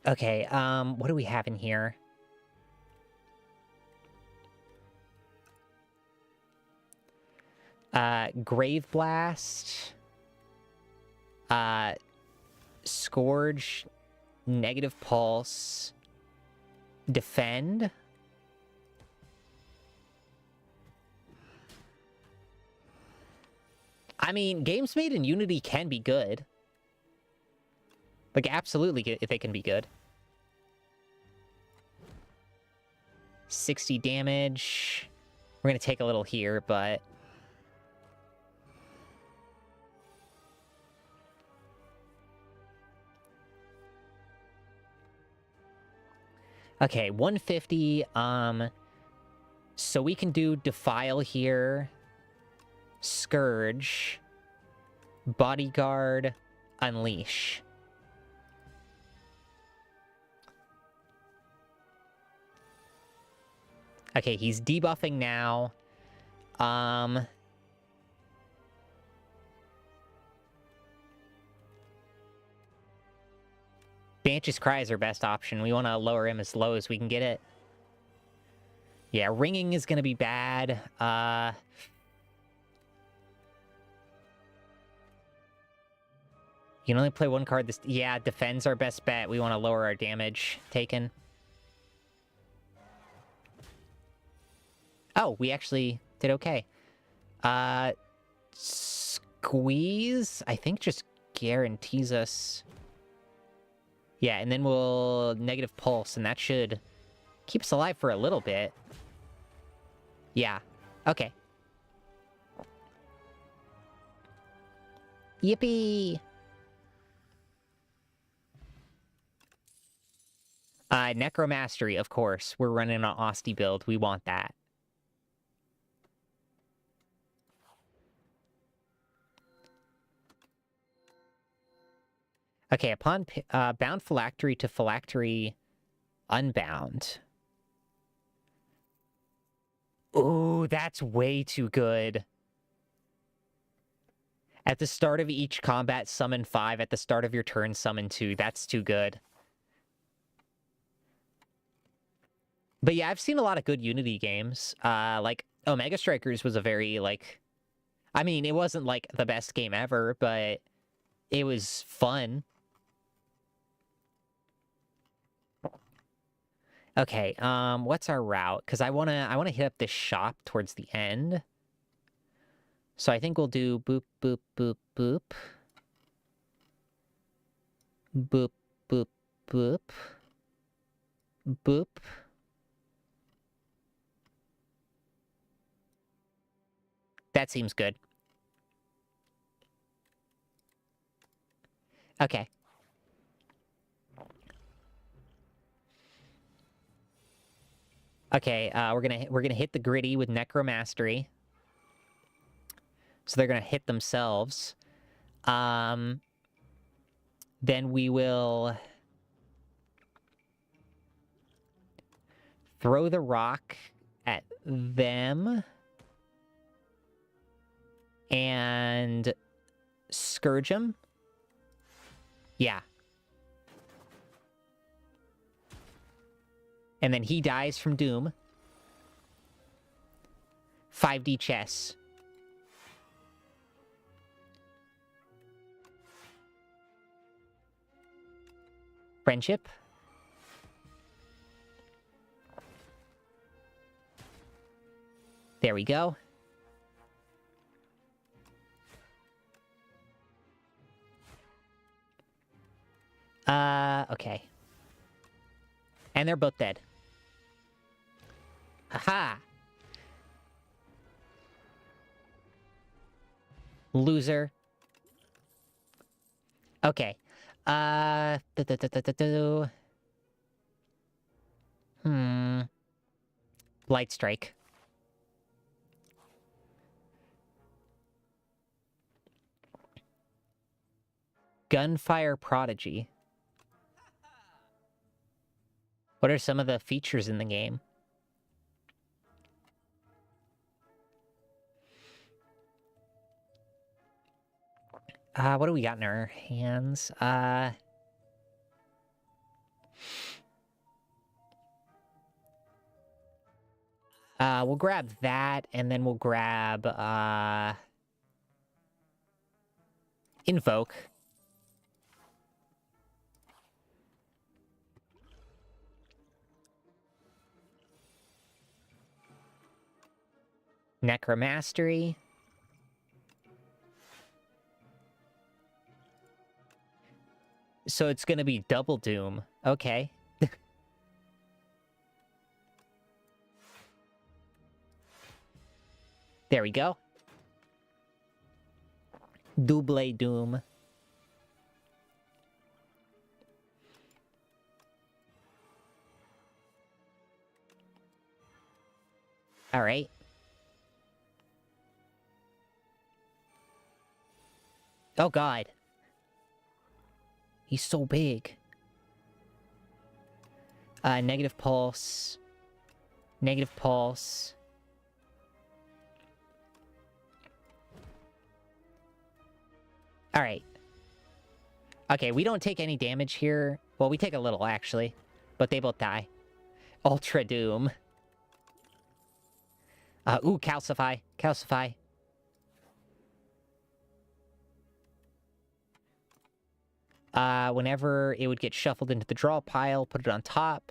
Okay, what do we have in here? Grave Blast. Scourge. Negative Pulse. Defend. I mean, games made in Unity can be good. Like, absolutely, they can be good. 60 damage. We're gonna take a little here, but... Okay, 150. So we can do Defile here. Scourge. Bodyguard. Unleash. Okay, he's debuffing now. Bansh's Cry is our best option. We want to lower him as low as we can get it. Yeah, ringing is going to be bad. You can only play one card this... Yeah, defend's our best bet. We want to lower our damage taken. Oh, we actually did okay. Squeeze, I think, just guarantees us... Yeah, and then we'll negative pulse, and that should keep us alive for a little bit. Yeah. Okay. Yippee! Necromastery, of course. We're running an Osty build. We want that. Okay, upon bound phylactery to phylactery unbound. Ooh, that's way too good. At the start of each combat, summon 5. At the start of your turn, summon 2. That's too good. But yeah, I've seen a lot of good Unity games. Like, Omega Strikers was a very, like... I mean, it wasn't, like, the best game ever, but it was fun. Okay, what's our route? Because I wanna hit up this shop towards the end. So I think we'll do boop, boop, boop, boop. Boop, boop, boop. Boop. That seems good. Okay. Okay, we're gonna hit the gritty with Necromastery. So they're gonna hit themselves. Then we will throw the rock at them and scourge them. Yeah. And then he dies from Doom. 5D chess. Friendship. There we go. Okay. And they're both dead. Haha! Loser. Okay. Light Strike. Gunfire Prodigy. What are some of the features in the game? What do we got in our hands? We'll grab that, and then we'll grab, Invoke. Necromastery. So it's gonna be double Doom. Okay. There we go. Double Doom. Alright. Oh god. He's so big. Negative pulse. Negative pulse. Alright. Okay, we don't take any damage here. Well, we take a little, actually. But they both die. Ultra Doom. Ooh, Calcify. Calcify. Whenever it would get shuffled into the draw pile, put it on top.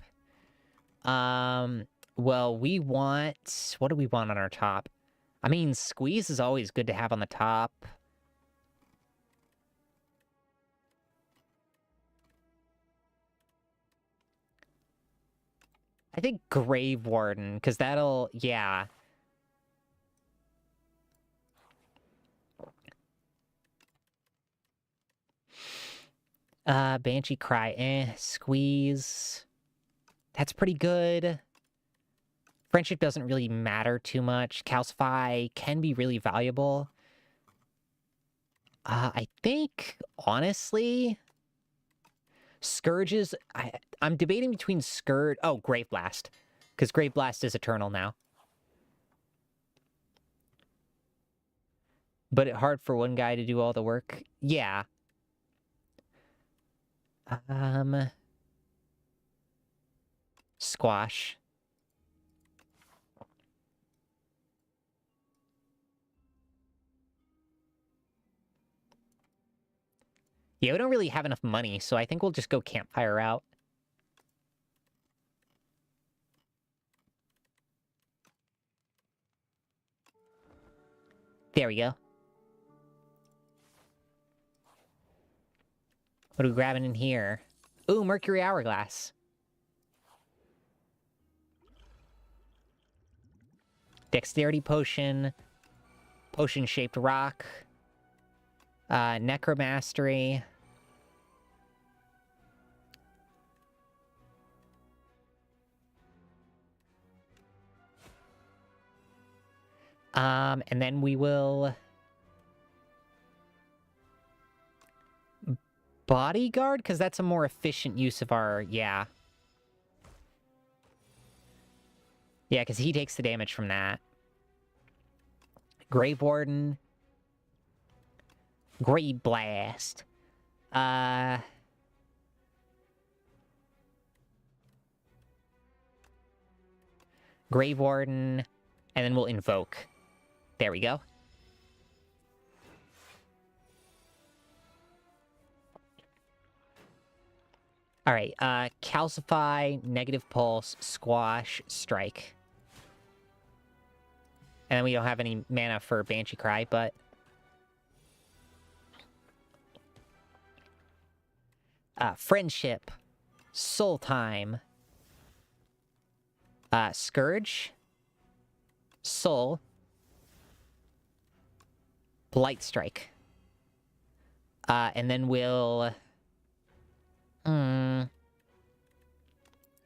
Well, we want... What do we want on our top? I mean, Squeeze is always good to have on the top. I think Grave Warden, because that'll... Yeah. Banshee Cry, Squeeze. That's pretty good. Friendship doesn't really matter too much. Calcify can be really valuable. I think, honestly... Scourges... I'm debating between Scourge... Oh, Grave Blast. Because Grave Blast is eternal now. But it's hard for one guy to do all the work. Yeah. Squash. Yeah, we don't really have enough money, so I think we'll just go Campfire out. There we go. What are we grabbing in here? Ooh, Mercury Hourglass. Dexterity Potion. Potion-shaped rock. Necromastery. And then we will... Bodyguard? Because that's a more efficient use of our... Yeah. Yeah, because he takes the damage from that. Grave Warden. Grave Blast. Grave Warden. And then we'll invoke. There we go. Alright, Calcify, Negative Pulse, Squash, Strike. And then we don't have any mana for Banshee Cry, but... Friendship. Soul Time. Scourge. Soul. Blight Strike. And then we'll...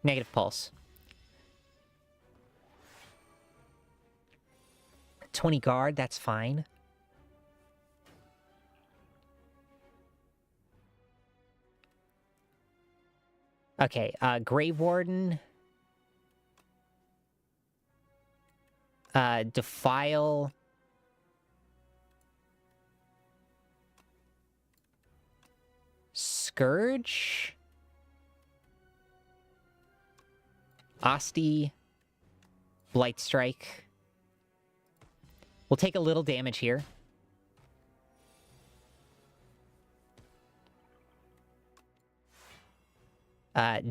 Negative Pulse. 20 guard, that's fine. Okay, Grave Warden. Defile. Scourge. Osty. Blight Strike. We'll take a little damage here.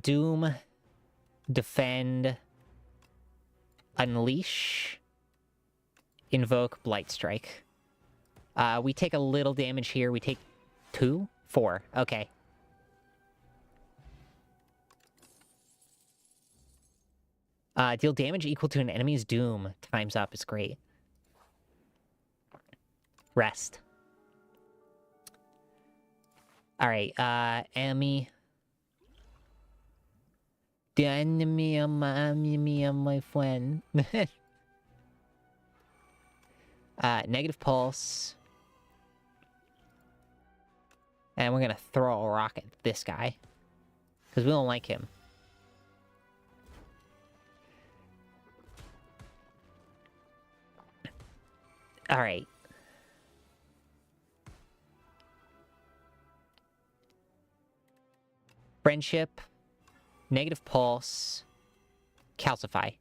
Doom. Defend. Unleash. Invoke. Blight Strike. We take a little damage here. We take 2? 4. Okay. Deal damage equal to an enemy's doom. Time's up is great. Rest. Alright, enemy. The enemy of my friend. Negative pulse. And we're gonna throw a rock at this guy. Because we don't like him. Alright. Friendship. Negative pulse. Calcify.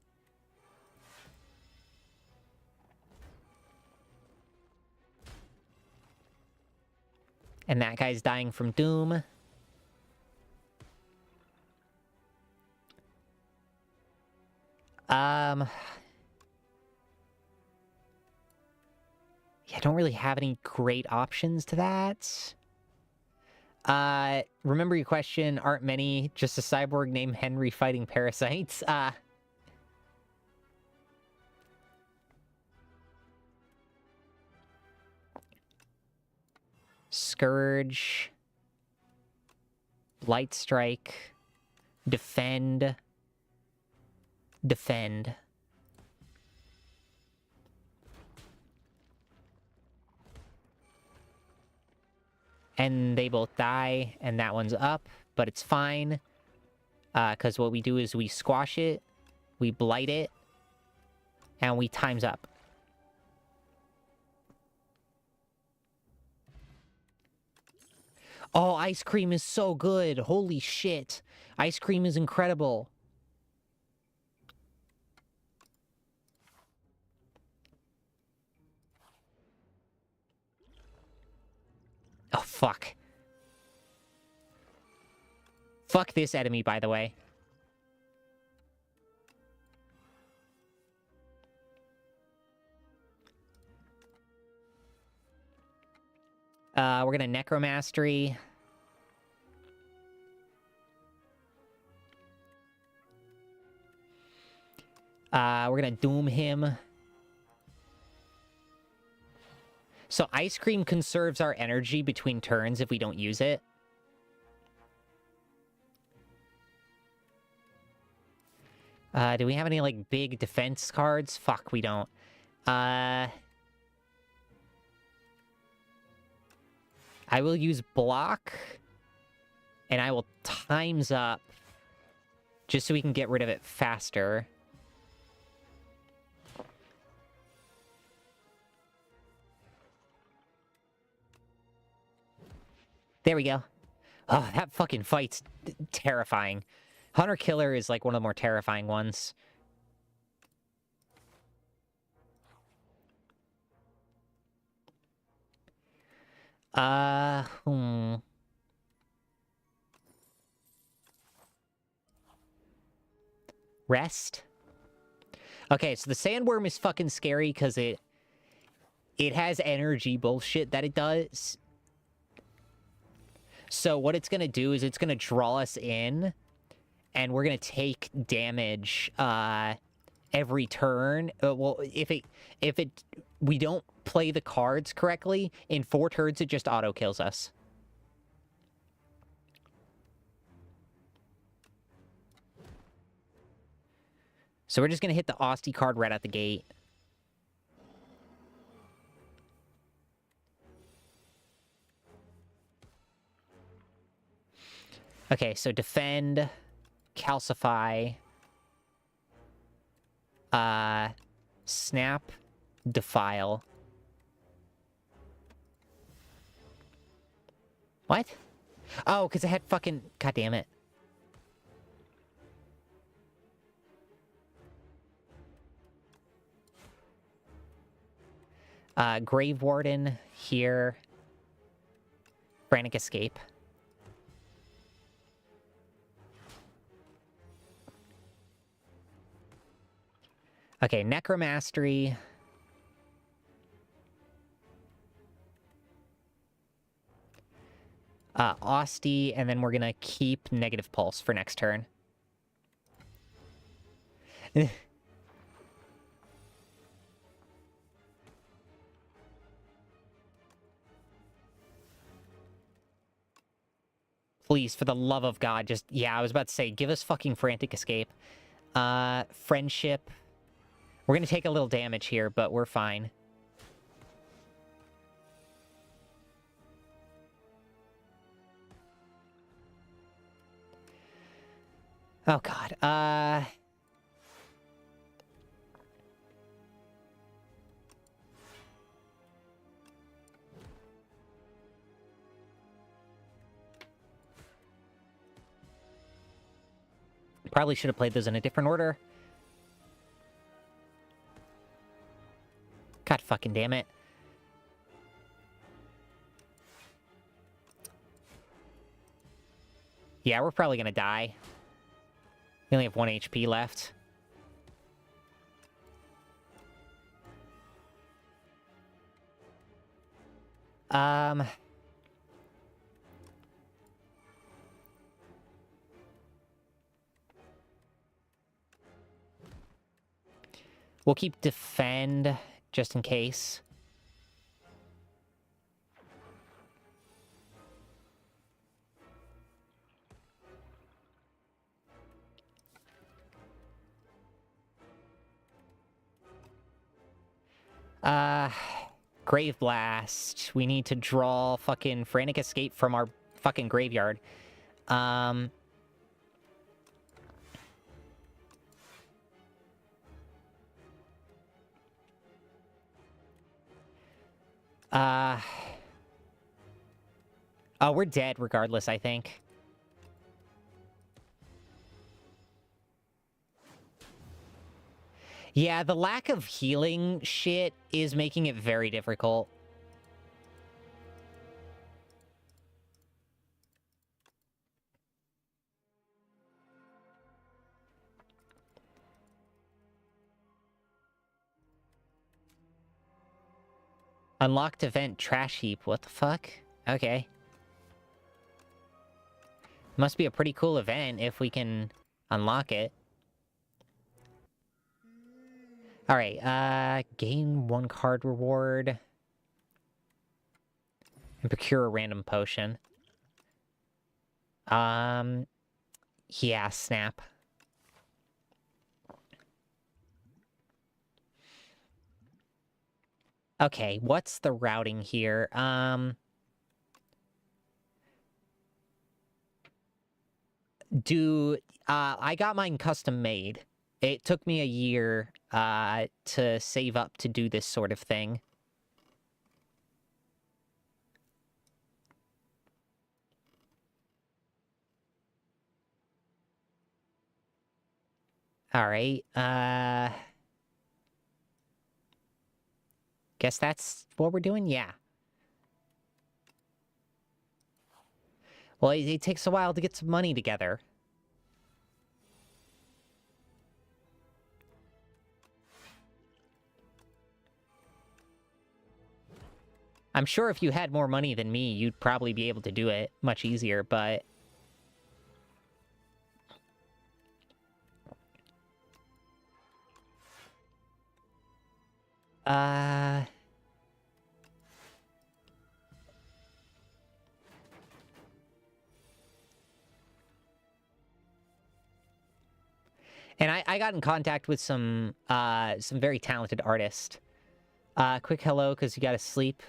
And that guy's dying from Doom. Yeah, I don't really have any great options to that. Remember your question, aren't many just a cyborg named Henry fighting parasites? Scourge. Light Strike. Defend. Defend. And they both die, and that one's up, but it's fine. Because what we do is we squash it, we blight it, and we times up. Oh, ice cream is so good. Holy shit. Ice cream is incredible. Oh, fuck. Fuck this enemy, by the way. We're gonna Necromastery. We're gonna Doom him. So Ice Cream conserves our energy between turns if we don't use it. Do we have any, like, big defense cards? Fuck, we don't. I will use Block. And I will times up. Just so we can get rid of it faster. There we go. Oh, that fucking fight's terrifying. Hunter Killer is like one of the more terrifying ones. Rest. Okay, so the Sandworm is fucking scary because it has energy bullshit that it does. So what it's gonna do is it's gonna draw us in, and we're gonna take damage every turn. Well, if we don't play the cards correctly, in 4 turns it just auto kills us. So we're just gonna hit the Osty card right out the gate. Okay, so defend, calcify, snap, defile. What? Oh, because it had fucking... God damn it. Grave Warden here. Frantic Escape. Okay, Necromastery. Osty, and then we're gonna keep Negative Pulse for next turn. Please, for the love of God, just... Yeah, I was about to say, give us fucking Frantic Escape. Friendship. We're gonna take a little damage here, but we're fine. Oh god. Probably should have played those in a different order. God fucking damn it. Yeah, we're probably gonna die. We only have 1 HP left. We'll keep defend just in case. Grave Blast. We need to draw fucking Frantic Escape from our fucking graveyard. Oh, we're dead regardless, I think. Yeah, the lack of healing shit is making it very difficult. Unlocked event trash heap. What the fuck? Okay. Must be a pretty cool event if we can unlock it. Alright, gain 1 card reward. And procure a random potion. Yeah, snap. Okay, what's the routing here? I got mine custom made. It took me a year, to save up to do this sort of thing. Alright, guess that's what we're doing? Yeah. Well, it takes a while to get some money together. I'm sure if you had more money than me, you'd probably be able to do it much easier, but... And I got in contact with some very talented artists. Quick hello, because you gotta sleep.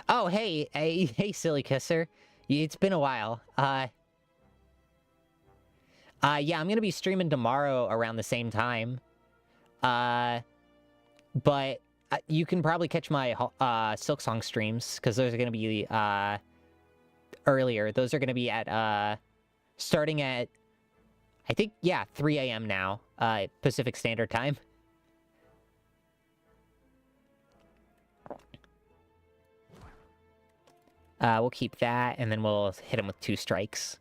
Oh, hey, silly kisser. It's been a while. Yeah, I'm gonna be streaming tomorrow around the same time. But you can probably catch my Silksong streams, because those are gonna be, earlier. Those are gonna be at, starting at, I think, yeah, 3 a.m. now, Pacific Standard Time. We'll keep that, and then we'll hit him with 2 strikes.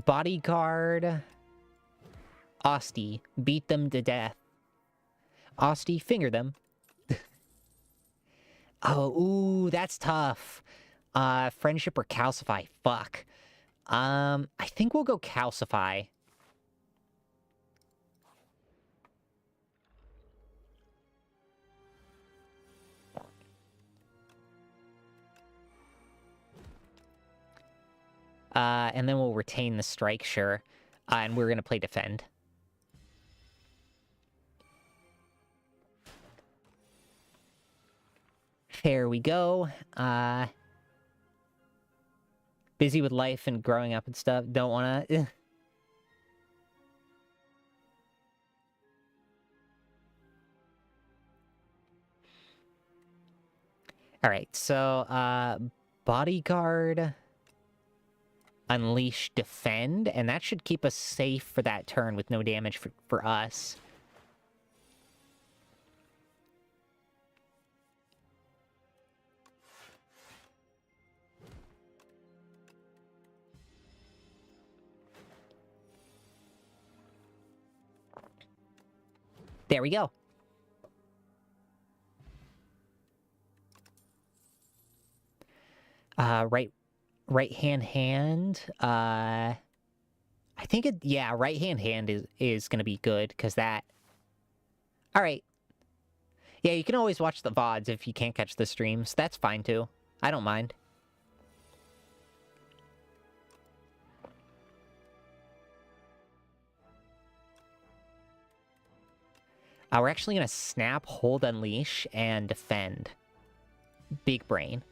Bodyguard... Osty. Beat them to death. Osty, finger them. Oh, ooh, that's tough. Friendship or calcify? Fuck. I think we'll go calcify. And then we'll retain the strike, sure. And we're gonna play defend. There we go. Busy with life and growing up and stuff. Don't wanna... Alright, so, Bodyguard, Unleash, Defend, and that should keep us safe for that turn with no damage for us. There we go. Right hand. I think yeah, right hand is gonna be good because that. All right. Yeah, you can always watch the VODs if you can't catch the streams. That's fine too. I don't mind. We're actually gonna snap, hold, unleash, and defend. Big brain.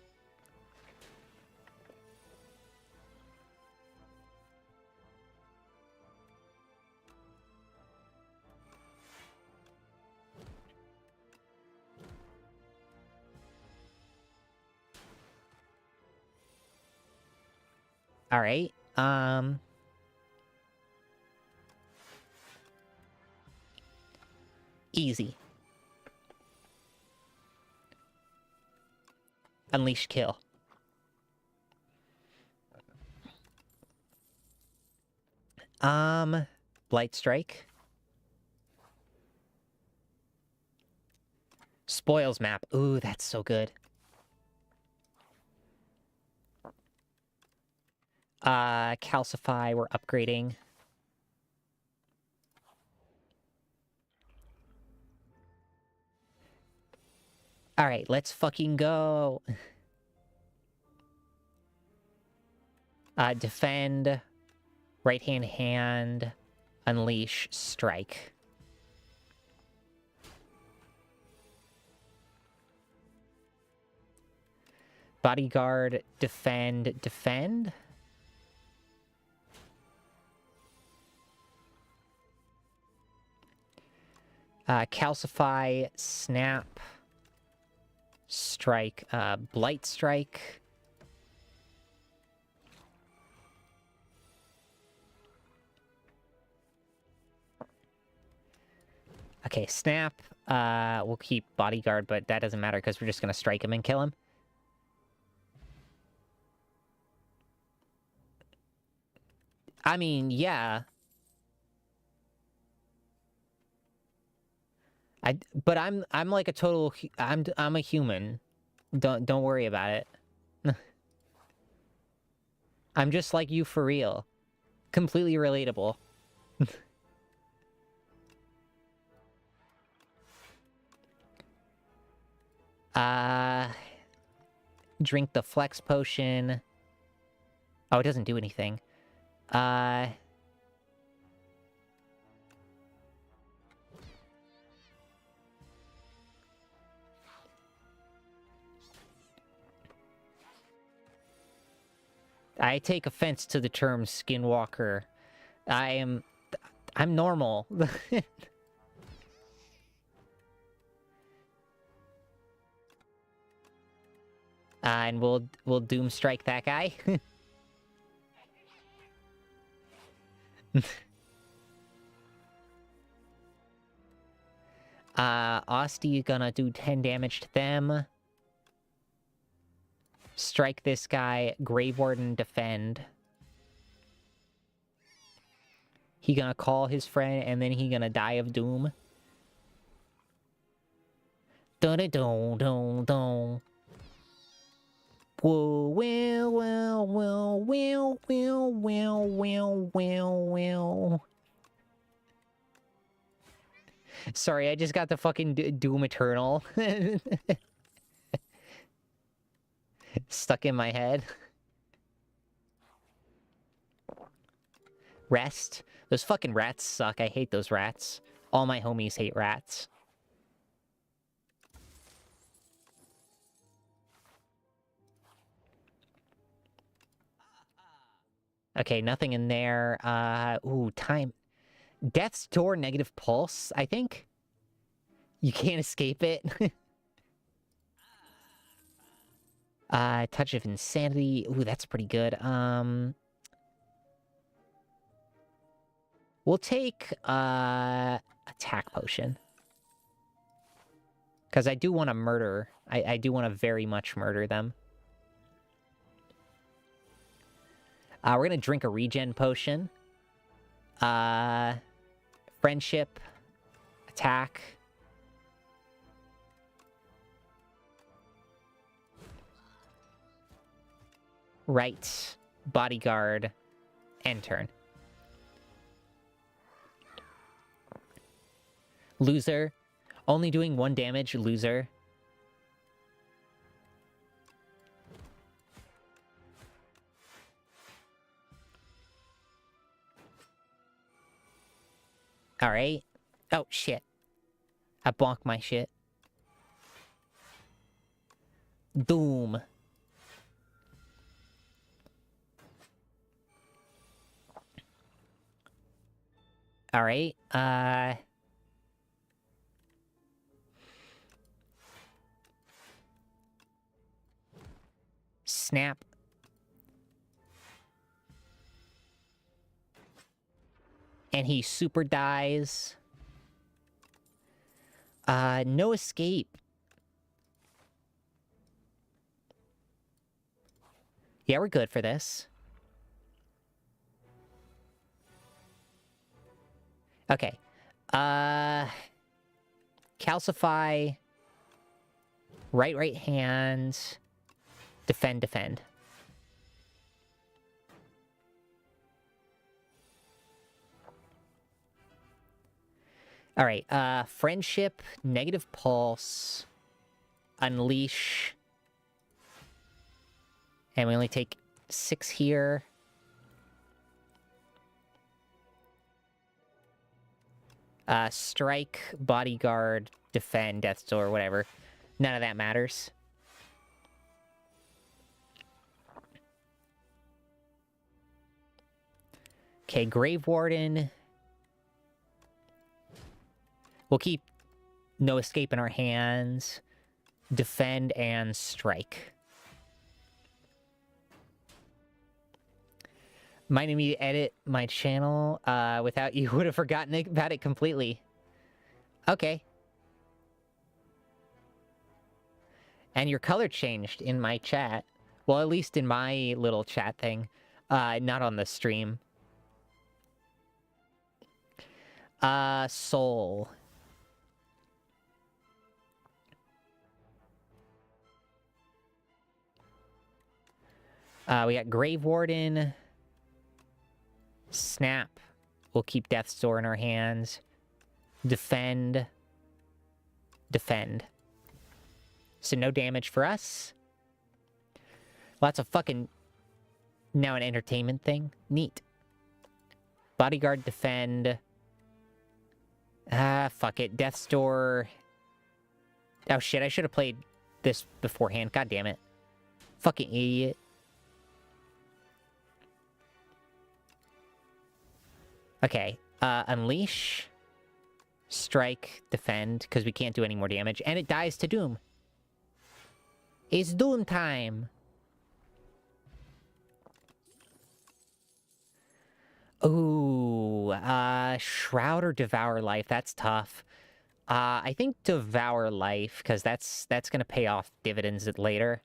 All right. Easy. Unleash, kill. Blight Strike. Spoils map. Ooh, that's so good. Calcify, we're upgrading. Alright, let's fucking go. Defend, right hand, unleash, strike. Bodyguard, defend, defend. Calcify, snap, strike, blight strike. Okay, snap. We'll keep bodyguard, but that doesn't matter because we're just gonna strike him and kill him. I mean, yeah. But I'm like a total. I'm a human. Don't worry about it. I'm just like you for real. Completely relatable. Drink the flex potion. Oh, it doesn't do anything. I take offense to the term skinwalker. I'm normal. And we'll doom strike that guy. Osty gonna do 10 damage to them. Strike this guy. Grave Warden, defend. He gonna call his friend, and then he gonna die of doom. Dun-dun-dun-dun-dun. Whoa, well, well, well, well, well, well, well, well, well. Sorry, I just got the fucking Doom Eternal. Stuck in my head. Rest. Those fucking rats suck. I hate those rats. All my homies hate rats. Okay, nothing in there. Ooh, time. Death's Door, negative pulse, I think? You can't escape it. Touch of Insanity. Ooh, that's pretty good. We'll take, Attack Potion. Because I do want to murder. I do want to very much murder them. We're gonna drink a regen potion. Friendship. Attack. Right. Bodyguard. End turn. Loser. Only doing 1 damage, loser. Alright. Oh, shit. I bonked my shit. Doom. Alright, Snap. And he super dies. No escape. Yeah, we're good for this. Okay. Calcify. Right hand. Defend. Alright, friendship, negative pulse, unleash. And we only take 6 here. Strike, bodyguard, defend, death's door, whatever. None of that matters. Okay, Grave Warden. We'll keep no escape in our hands. Defend and strike. Minded me to edit my channel without you would have forgotten about it completely. Okay. And your color changed in my chat. Well, at least in my little chat thing. Not on the stream. Soul. We got Grave Warden. Snap. We'll keep Death's Door in our hands. Defend. So no damage for us. Lots of fucking... Now an entertainment thing. Neat. Bodyguard, defend. Fuck it. Death's Door. Oh shit, I should have played this beforehand. God damn it. Fucking idiot. Okay, unleash, strike, defend, because we can't do any more damage, and it dies to Doom. It's Doom time! Ooh, Shroud or Devour Life, that's tough. I think Devour Life, because that's gonna pay off dividends later.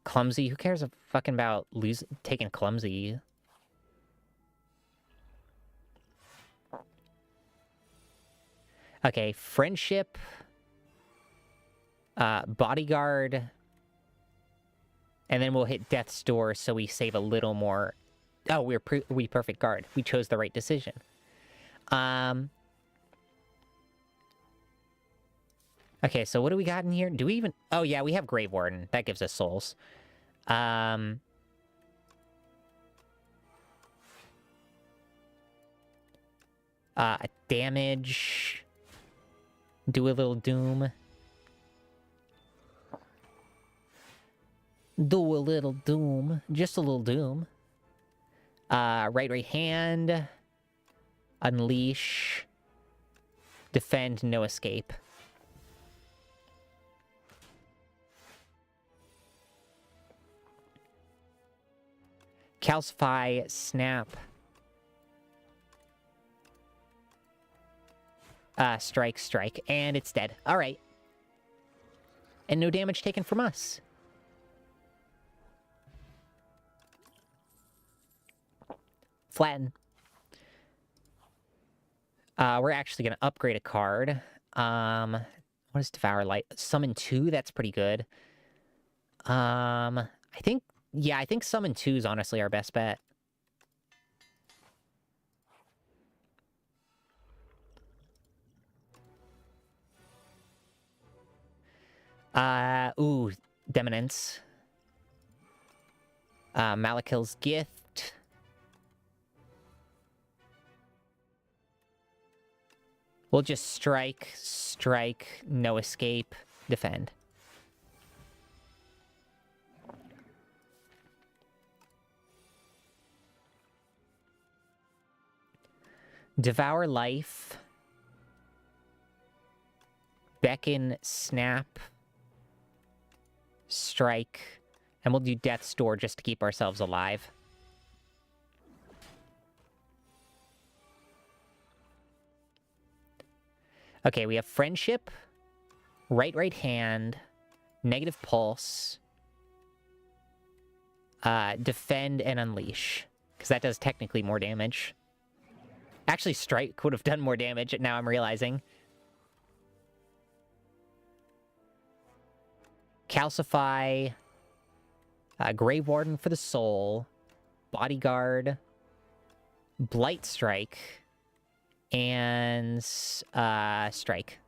Clumsy, who cares fucking about taking Clumsy? Okay, friendship, bodyguard, and then we'll hit Death's Door so we save a little more. Oh, we perfect guard. We chose the right decision. Okay, so what do we got in here? Do we even... Oh, yeah, we have Grave Warden. That gives us souls. Damage... Do a little Doom. Do a little doom. Just a little doom. Right hand. Unleash. Defend, no escape. Calcify, snap. Strike, strike. And it's dead. Alright. And no damage taken from us. Flatten. We're actually going to upgrade a card. What is Devour Light? Summon 2? That's pretty good. I think Summon 2 is honestly our best bet. Ooh, Demonence. Malakil's Gift. We'll just strike, strike, no escape, defend. Devour Life. Beckon, snap. Strike. And we'll do Death's Door just to keep ourselves alive. Okay, we have Friendship, right hand, Negative Pulse, Defend and Unleash, because that does technically more damage. Actually, Strike would have done more damage, now I'm realizing. Calcify, Grave Warden for the soul, Bodyguard, Blight Strike, and strike.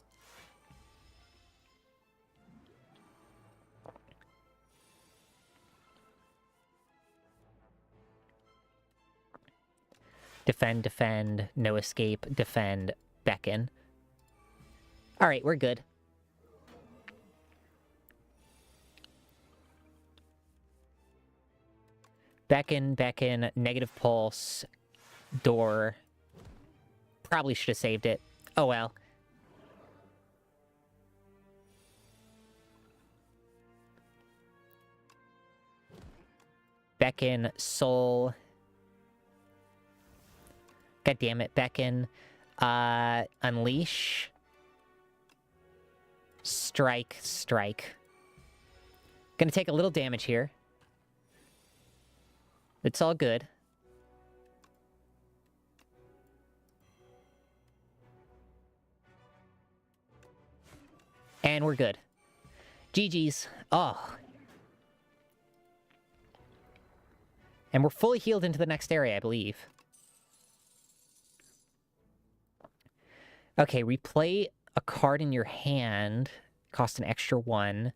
Defend, defend, no escape, defend, beckon. All right, we're good. Beckon, beckon, negative pulse, door. Probably should have saved it. Oh well. Beckon, soul. God damn it, beckon. Unleash. Strike, strike. Gonna take a little damage here. It's all good. And we're good. GG's. Oh. And we're fully healed into the next area, I believe. Okay, replay a card in your hand. Cost an extra 1.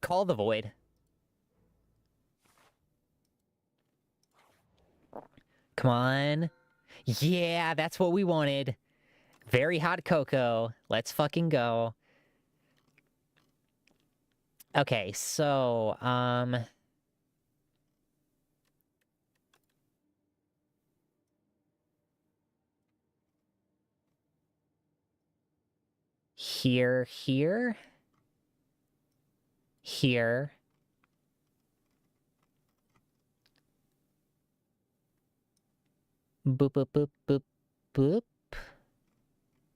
Call the Void. Come on. Yeah, that's what we wanted. Very hot cocoa. Let's fucking go. Okay, so, here, here. Here. Boop, boop, boop, boop, boop.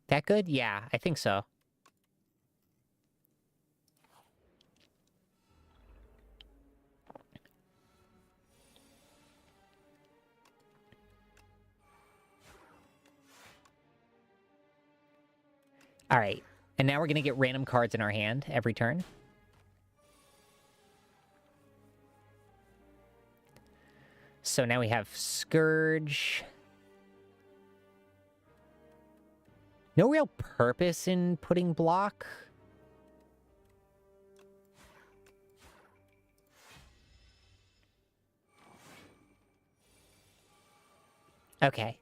That good? Yeah, I think so. All right. And now we're going to get random cards in our hand every turn. So now we have Scourge. No real purpose in putting block. Okay.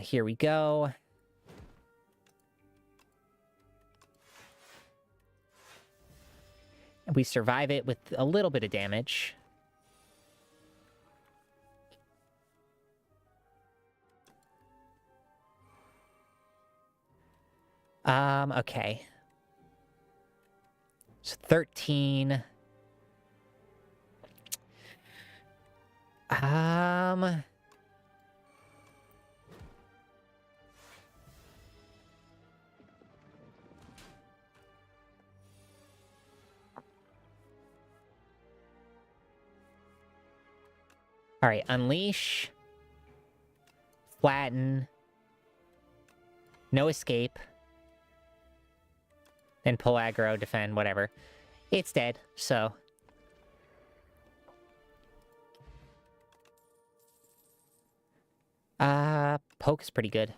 Here we go. We survive it with a little bit of damage. Okay. So 13. All right, unleash, flatten, no escape, then pull aggro, defend, whatever. It's dead, so... Poke is pretty good.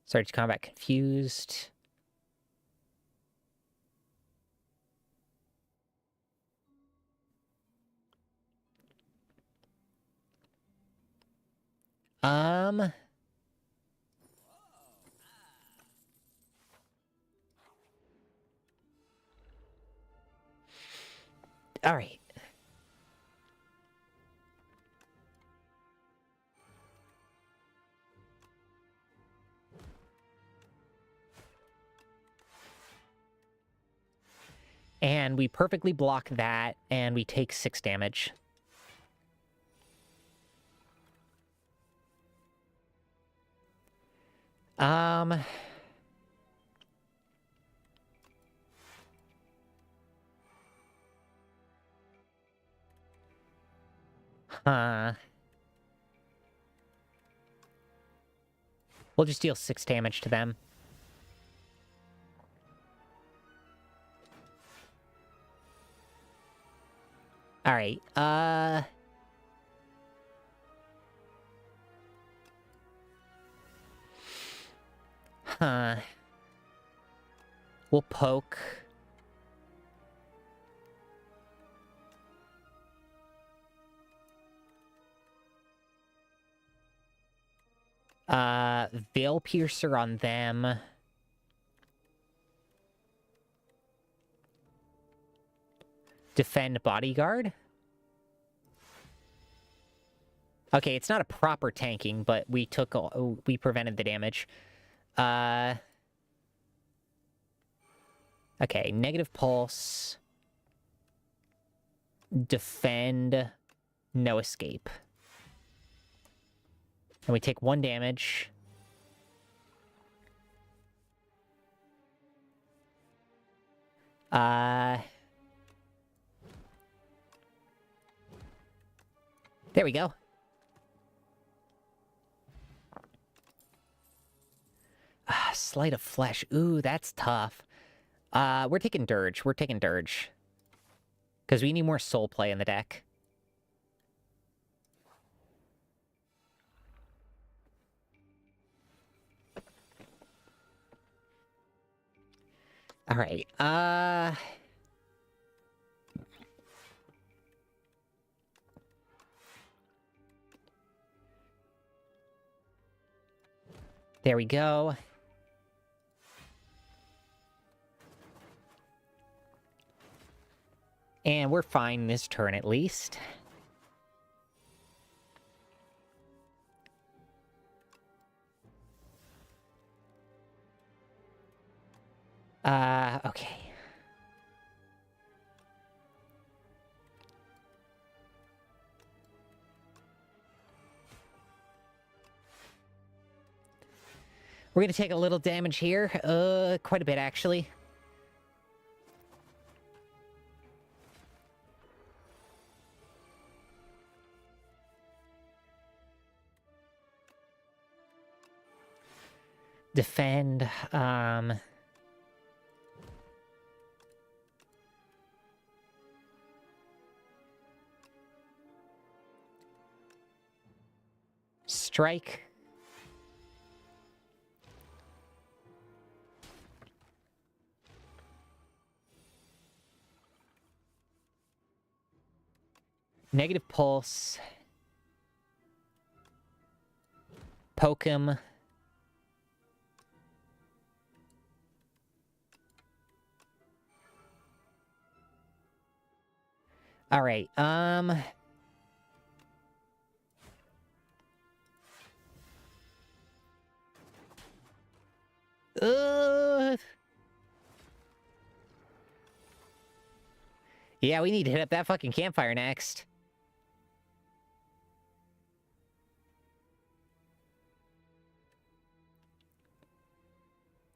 Sorry, to combat confused. All right. And we perfectly block that, and we take 6 damage. Huh. We'll just deal 6 damage to them. All right, Huh. We'll poke. Veil Piercer on them. Defend Bodyguard. Okay, it's not a proper tanking, but we prevented the damage. Okay, negative pulse. Defend. No escape. And we take 1 damage. There we go. Sleight of Flesh. Ooh, that's tough. We're taking Dirge. We're taking Dirge. Because we need more soul play in the deck. All right. There we go. And we're fine this turn, at least. Okay. We're gonna take a little damage here. Quite a bit, actually. Defend, strike. Negative pulse. Poke him. All right. Yeah, we need to hit up that fucking campfire next.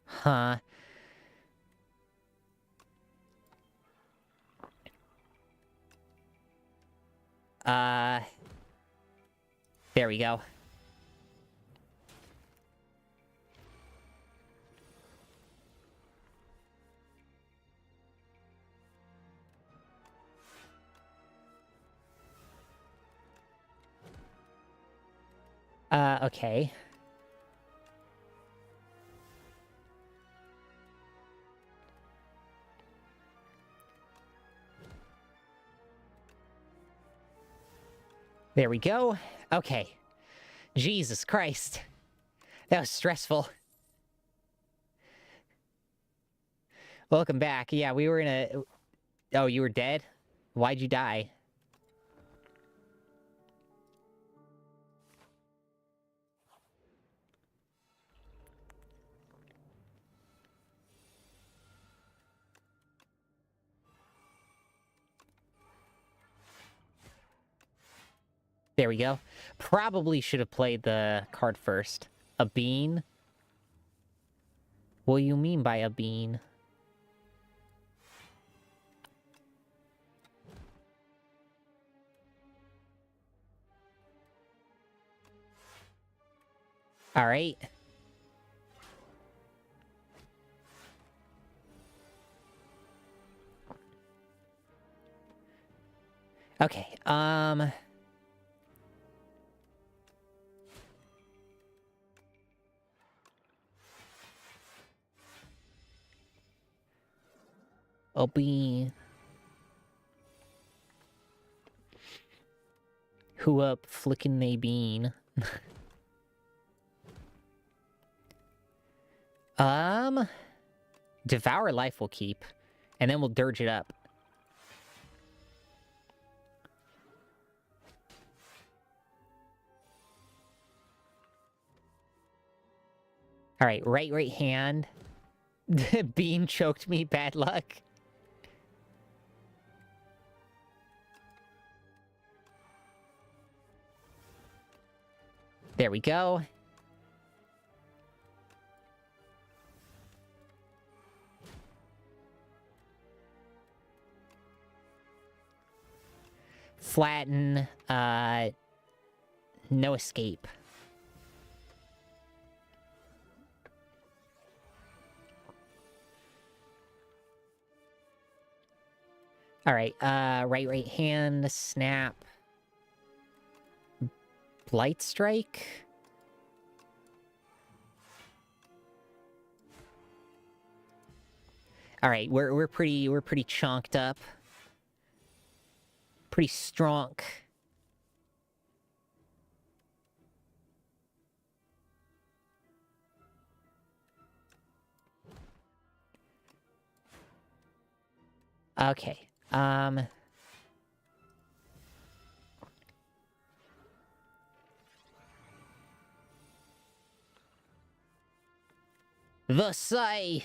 Huh. There we go. Okay. There we go. Okay. Jesus Christ. That was stressful. Welcome back. Yeah, we were in a... Oh, you were dead? Why'd you die? There we go. Probably should have played the card first. A bean? What do you mean by a bean? All right. Okay, a bean. Who up flicking a bean? Devour life will keep, and then we'll dirge it up. All right, right hand. Bean choked me, bad luck. There we go. Flatten, no escape. All right, right hand, snap. Blight strike? All right, we're pretty chonked up. Pretty strong. Okay. The scythe.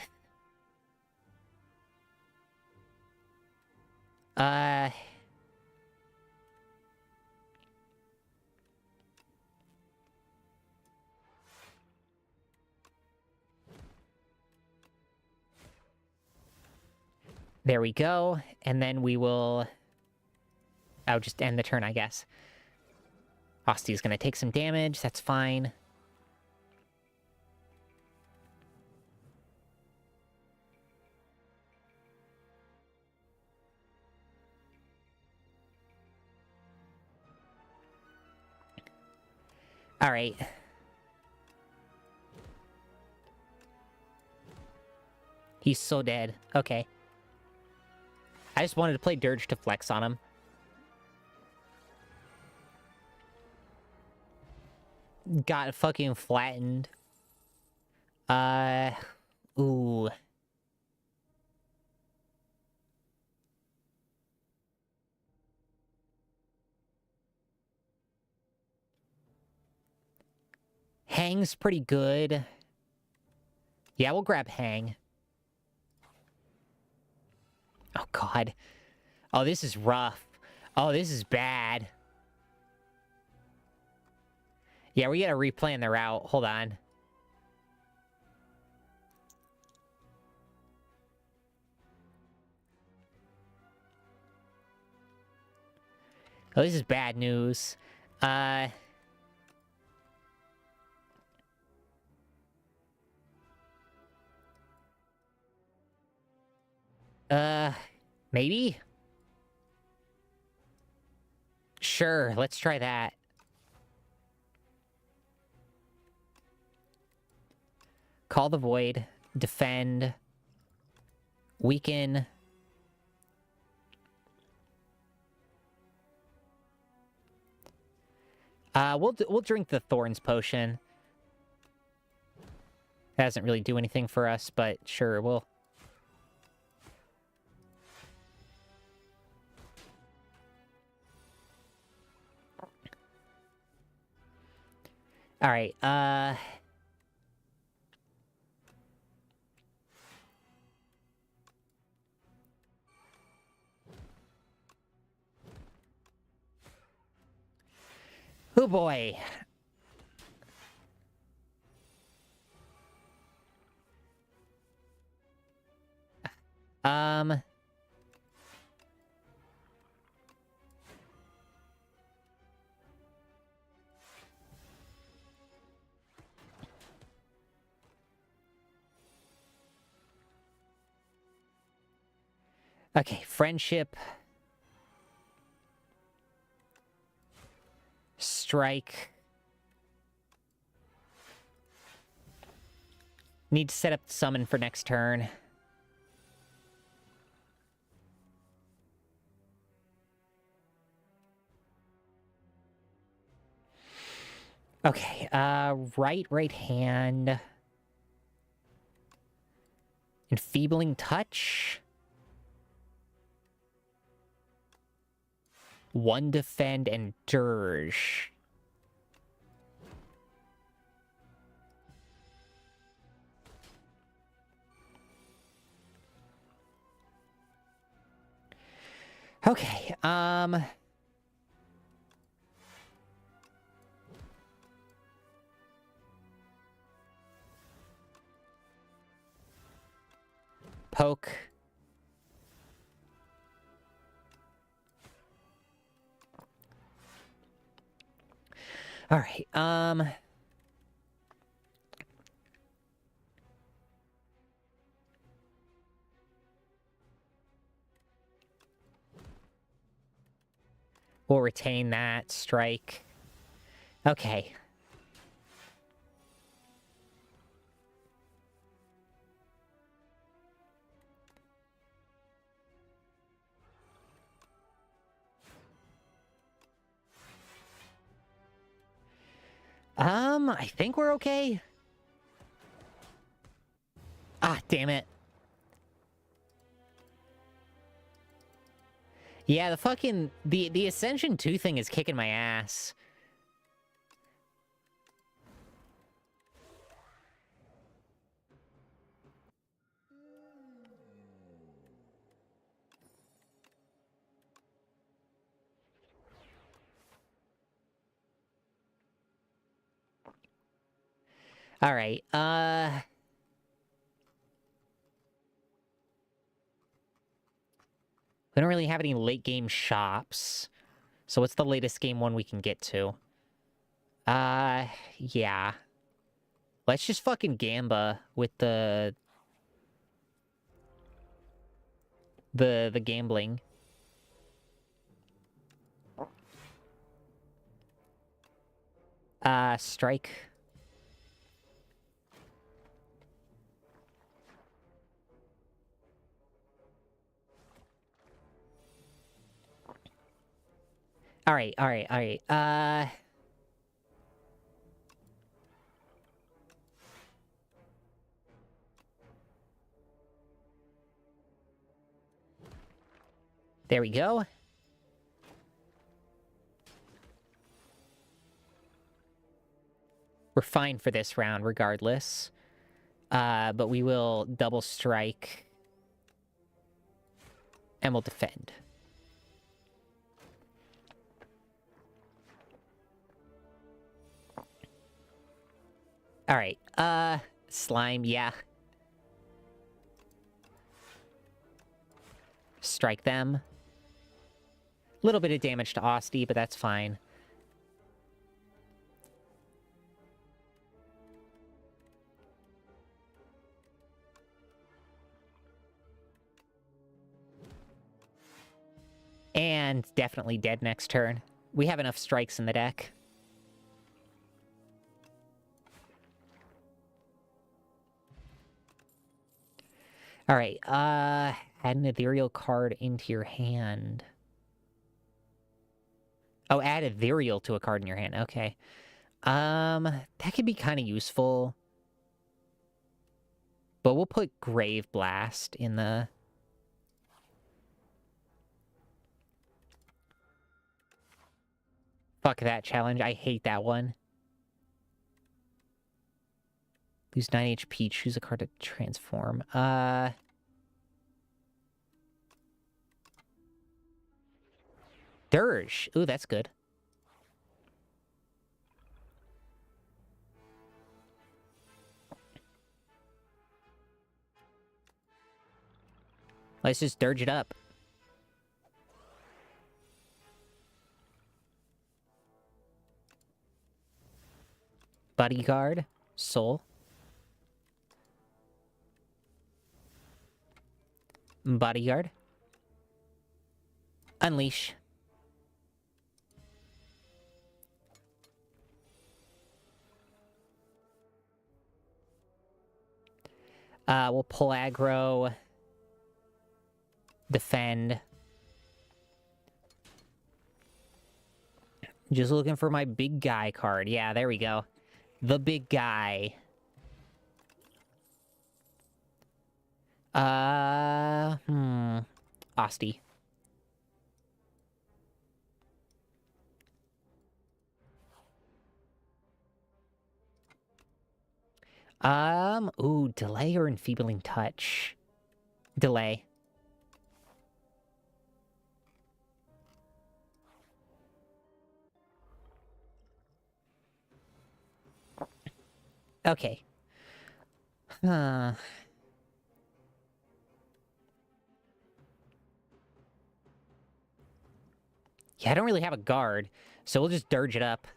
There we go. And then we will... I'll just end the turn, I guess. Osty's gonna take some damage. That's fine. All right. He's so dead. Okay. I just wanted to play Dirge to flex on him. got fucking flattened. Ooh. Hang's pretty good. Yeah, we'll grab Hang. Oh, God. Oh, this is rough. Oh, this is bad. Yeah, we gotta replan the route. Hold on. Oh, this is bad news. Maybe? Sure, let's try that. Call the Void. Defend. Weaken. We'll drink the Thorns potion. That doesn't really do anything for us, but sure, we'll... Alright, oh boy. Okay, friendship. Strike. Need to set up the summon for next turn. Okay, right hand. Enfeebling touch. One defend and dirge. Okay, poke. All right, we'll retain that strike. Okay. I think we're okay. Ah, damn it. Yeah, the fucking... The Ascension 2 thing is kicking my ass. Alright, we don't really have any late game shops. So what's the latest game one we can get to? Yeah. Let's just fucking Gamba with the gambling. Strike. Alright. We don't There we go. We're fine for this round regardless. But we will double strike. And we'll defend. Alright, slime, yeah. Strike them. Little bit of damage to Osty, but that's fine. And definitely dead next turn. We have enough strikes in the deck. Alright, add an ethereal card into your hand. Oh, add ethereal to a card in your hand, okay. That could be kind of useful. But we'll put Grave Blast in the... Fuck that challenge, I hate that one. Lose 9 HP, choose a card to transform. Dirge. Ooh, that's good. Let's just dirge it up. Bodyguard. Soul. Bodyguard. Unleash. We'll pull aggro. Defend. Just looking for my big guy card. Yeah, there we go. The big guy. Osty. Ooh, delay or enfeebling touch? Delay. Okay. Yeah, I don't really have a guard, so we'll just dirge it up.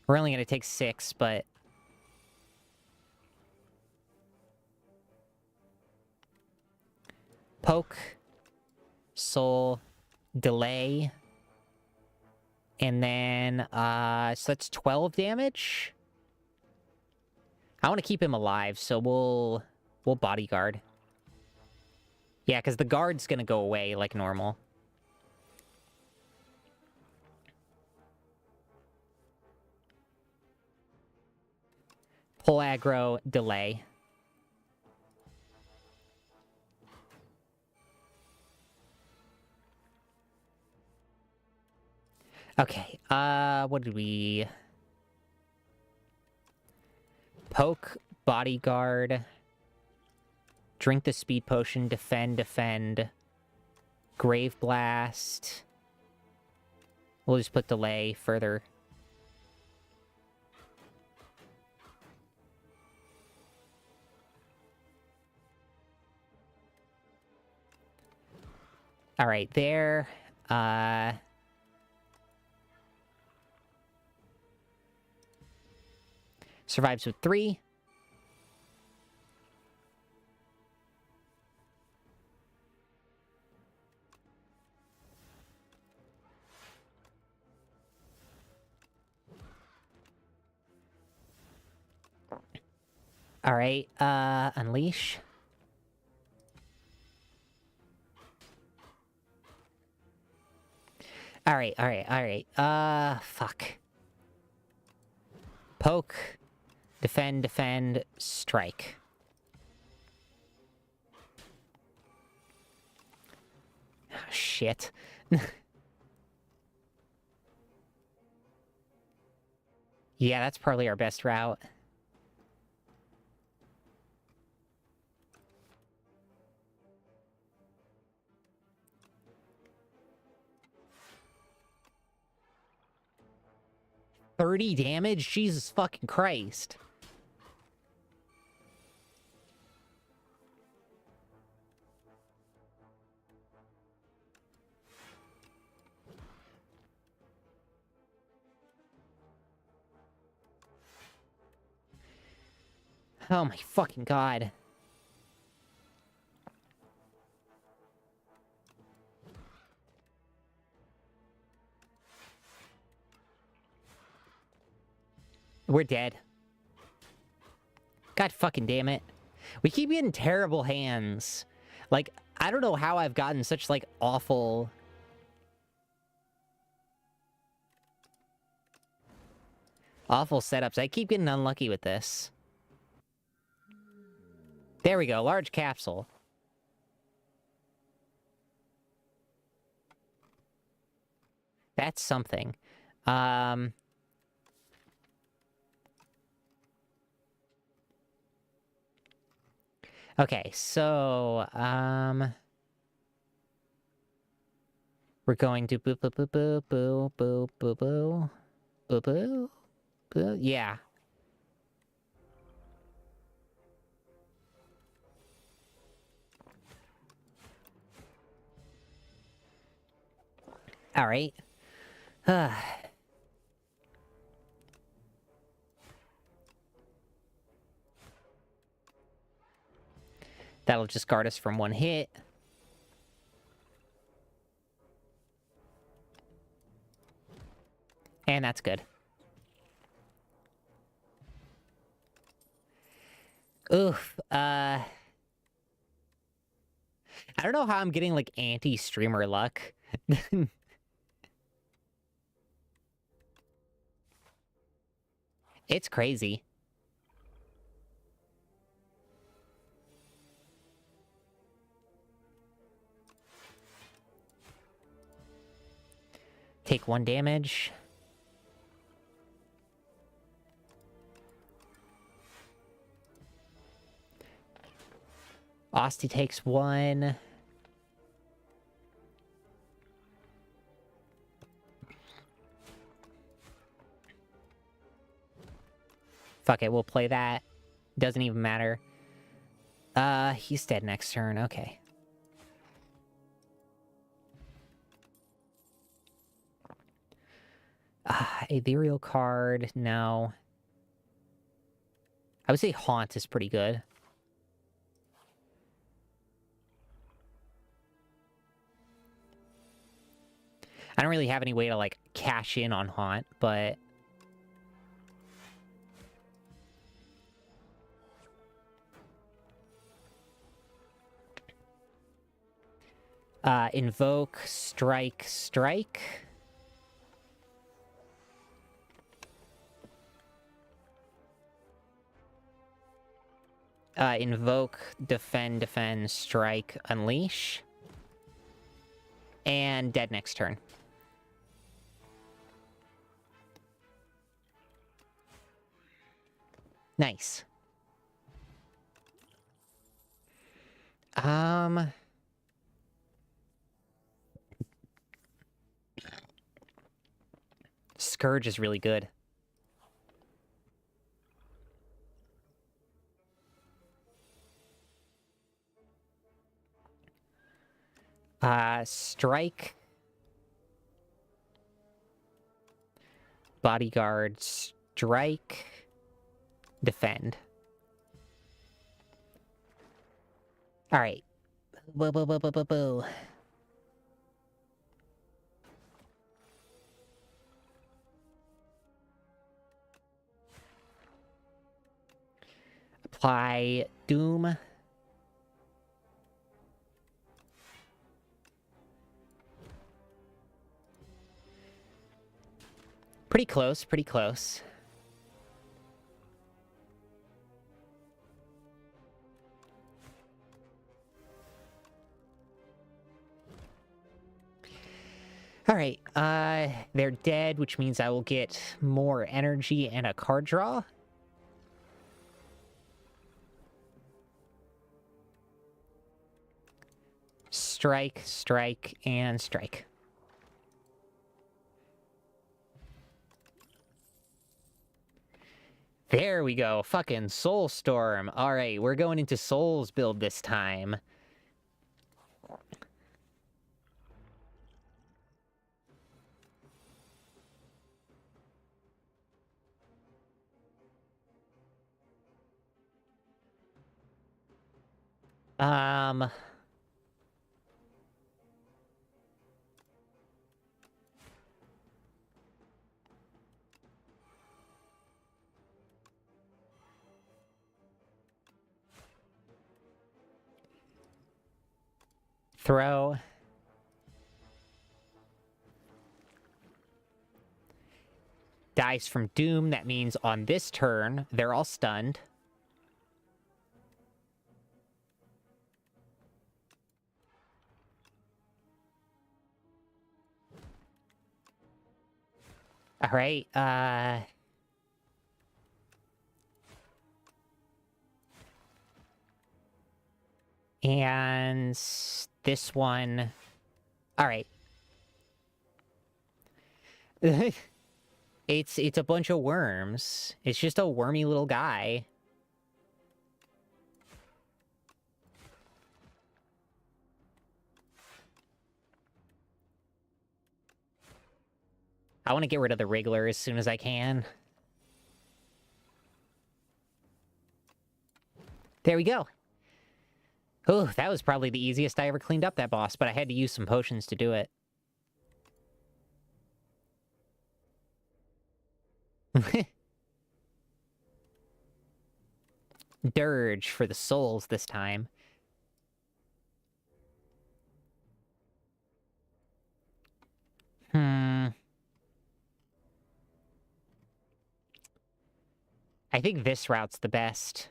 We're only gonna take 6, but... Poke. Soul. Delay. And then, so that's 12 damage? I want to keep him alive, so we'll bodyguard. Yeah, because the guard's gonna go away like normal. Pull aggro, delay. Okay, what did we... Poke, bodyguard, drink the speed potion, defend, grave blast. We'll just put delay further. All right, there. Survives with 3. All right, unleash. All right. Fuck. Poke. Defend, strike. Shit. Yeah, that's probably our best route. $30 damage? Jesus fucking Christ. Oh my fucking god. We're dead. God fucking damn it. We keep getting terrible hands. Like, I don't know how I've gotten such, like, awful... awful setups. I keep getting unlucky with this. There we go, large capsule. That's something. Okay, so, we're going to boo boo boo boo boo boo boo boo boo boo boo. Yeah. All right. That'll just guard us from one hit. And that's good. Oof. I don't know how I'm getting, like, anti-streamer luck. It's crazy. Take 1 damage. Osty takes 1. Fuck it, we'll play that. Doesn't even matter. He's dead next turn, okay. Ethereal card, no. I would say Haunt is pretty good. I don't really have any way to, like, cash in on Haunt, but... Invoke, strike, strike. Invoke, defend, defend, strike, unleash. And dead next turn. Nice. Scourge is really good. Strike. Bodyguard, strike. Defend. Alright. Boo, boo, boo, boo, boo, boo. Apply Doom. Pretty close, pretty close. Alright, they're dead, which means I will get more energy and a card draw. Strike, strike, and strike. There we go. Fucking Soul Storm. Alright, we're going into Souls build this time. Throw. Dice from Doom. That means on this turn, they're all stunned. Alright, and this one... Alright. It's a bunch of worms. It's just a wormy little guy. I want to get rid of the Wriggler as soon as I can. There we go. Oh, that was probably the easiest I ever cleaned up that boss, but I had to use some potions to do it. Dirge for the souls this time. I think this route's the best.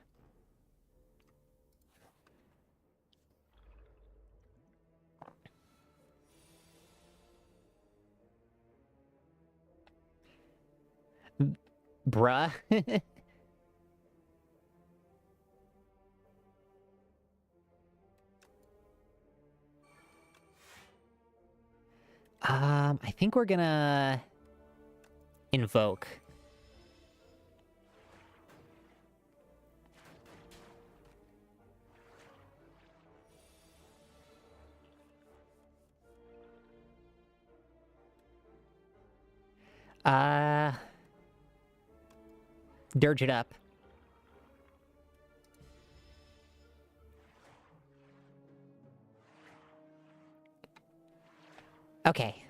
Bruh. I think we're gonna invoke. Dirge it up. Okay.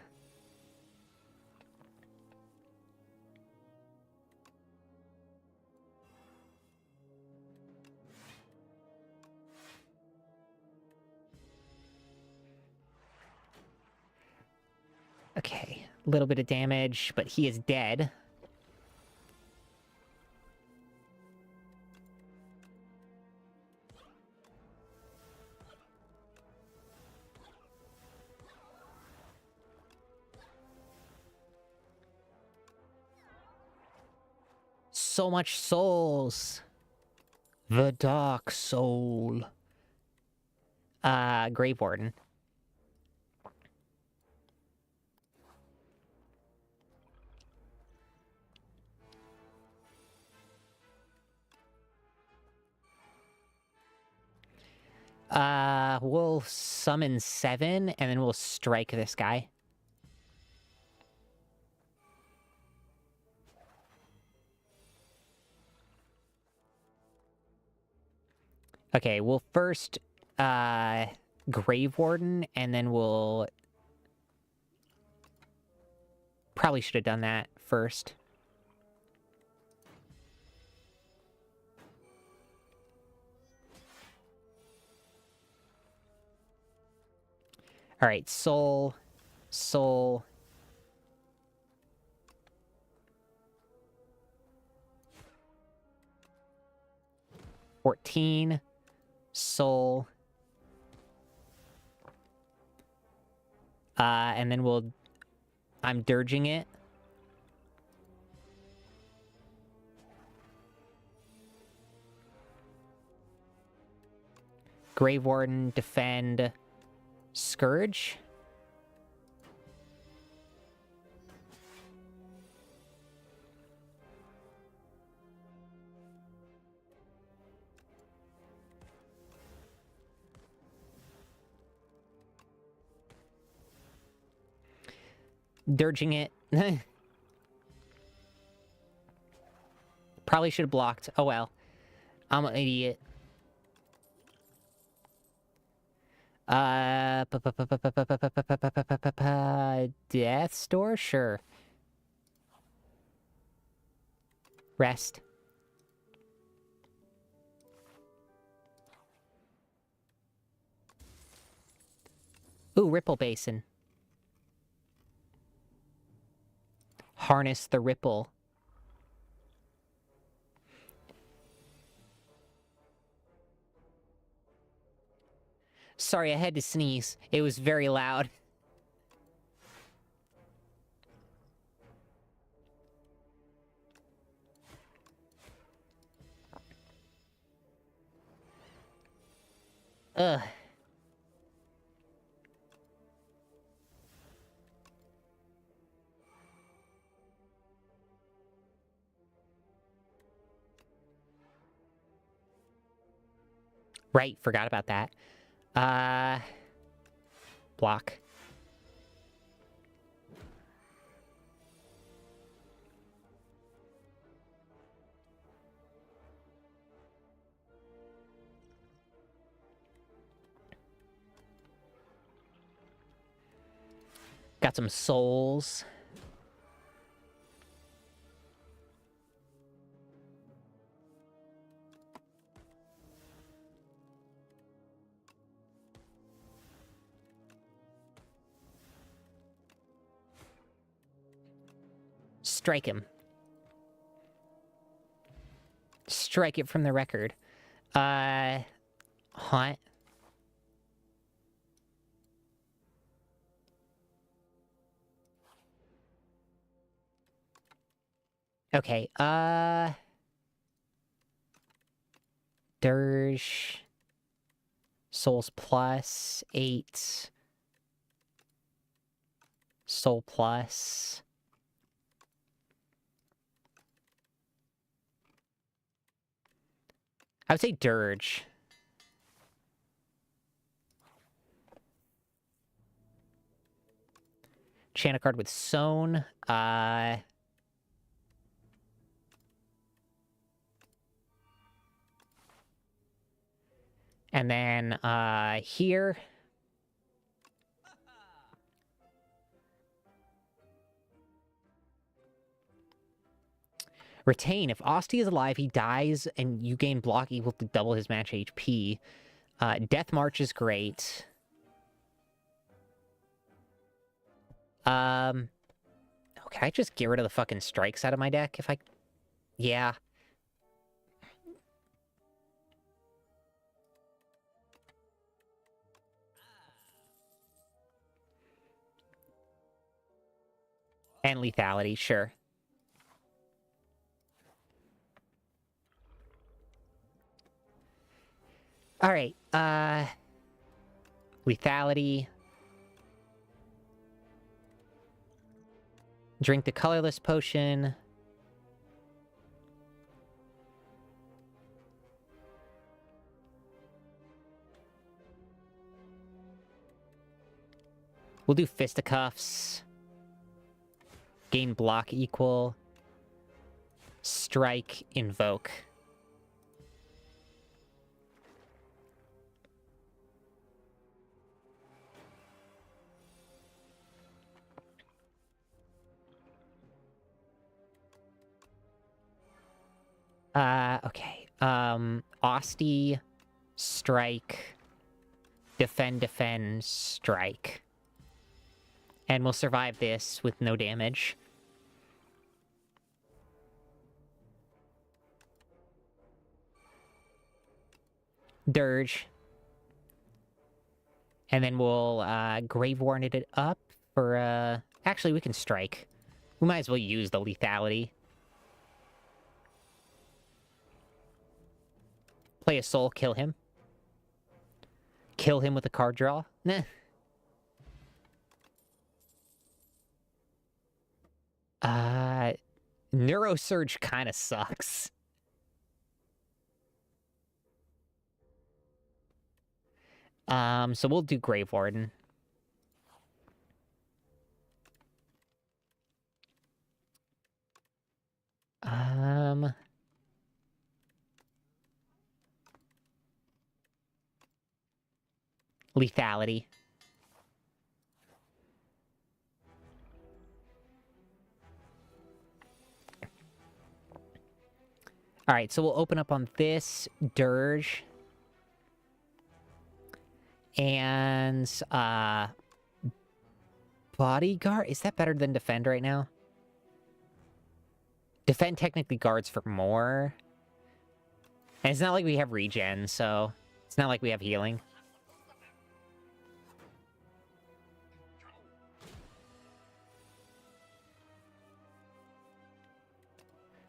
Okay, a little bit of damage, but he is dead. So much souls. The Dark Soul. Grave Warden. We'll summon 7, and then we'll strike this guy. Okay, we'll first, Grave Warden, and then we'll... Probably should have done that first. Alright, soul, soul. $14, soul. And then we'll I'm dirging it. Grave Warden, defend, Scourge. Dirging it. Probably should have blocked. Oh well. I'm an idiot. Death's Door? Sure. Rest. Ooh, Ripple Basin. Harness the ripple. Sorry, I had to sneeze. It was very loud. Ugh. Right, forgot about that. Block. Got some souls. Strike him. Strike it from the record. Haunt. Okay, Dirge. Souls plus 8. Soul plus. I would say Dirge. Chant a card with Sown. And then, here. Retain. If Osty is alive, he dies, and you gain block equal to double his match HP. Death March is great. Oh, can I just get rid of the fucking strikes out of my deck if I... Yeah. And lethality, sure. Alright, lethality. Drink the colorless potion. We'll do fisticuffs. Gain block equal. Strike, invoke. Okay. Osty, strike, defend, strike. And we'll survive this with no damage. Dirge. And then we'll Grave Warden it up for Actually, we can strike. We might as well use the lethality. Play a soul, kill him. Kill him with a card draw. Nah. Neurosurge kind of sucks. So we'll do Grave Warden. Lethality. All right, so we'll open up on this Dirge. And, Bodyguard? Is that better than Defend right now? Defend technically guards for more. And it's not like we have regen, so it's not like we have healing.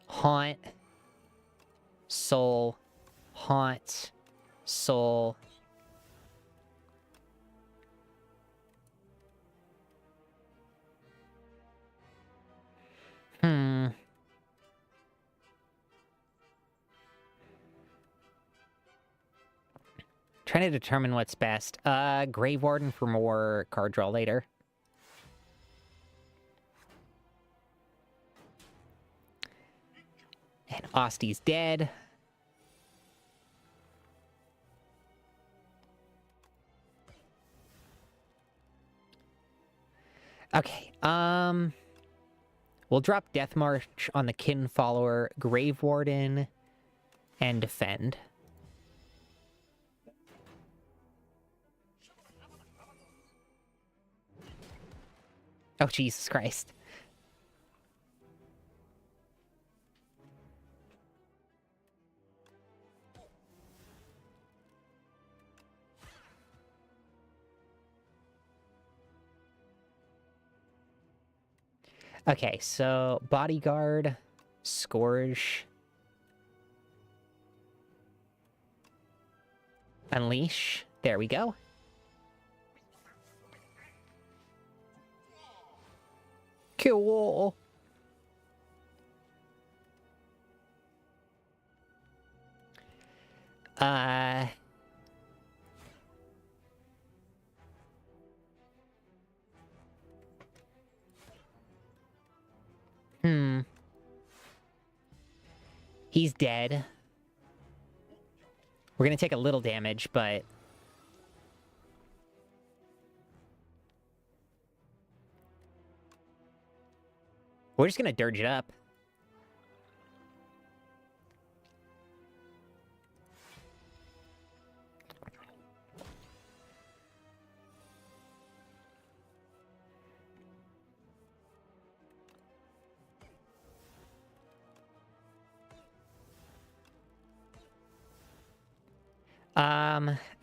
Haunt. Soul. Haunt. Soul. Trying to determine what's best. Grave Warden for more card draw later. And Osty's dead. Okay, we'll drop Death March on the Kin Follower, Grave Warden, and Defend. Oh, Jesus Christ. Okay, so Bodyguard, Scourge, Unleash. There we go. Cool. He's dead. We're gonna take a little damage, but... we're just gonna dirge it up.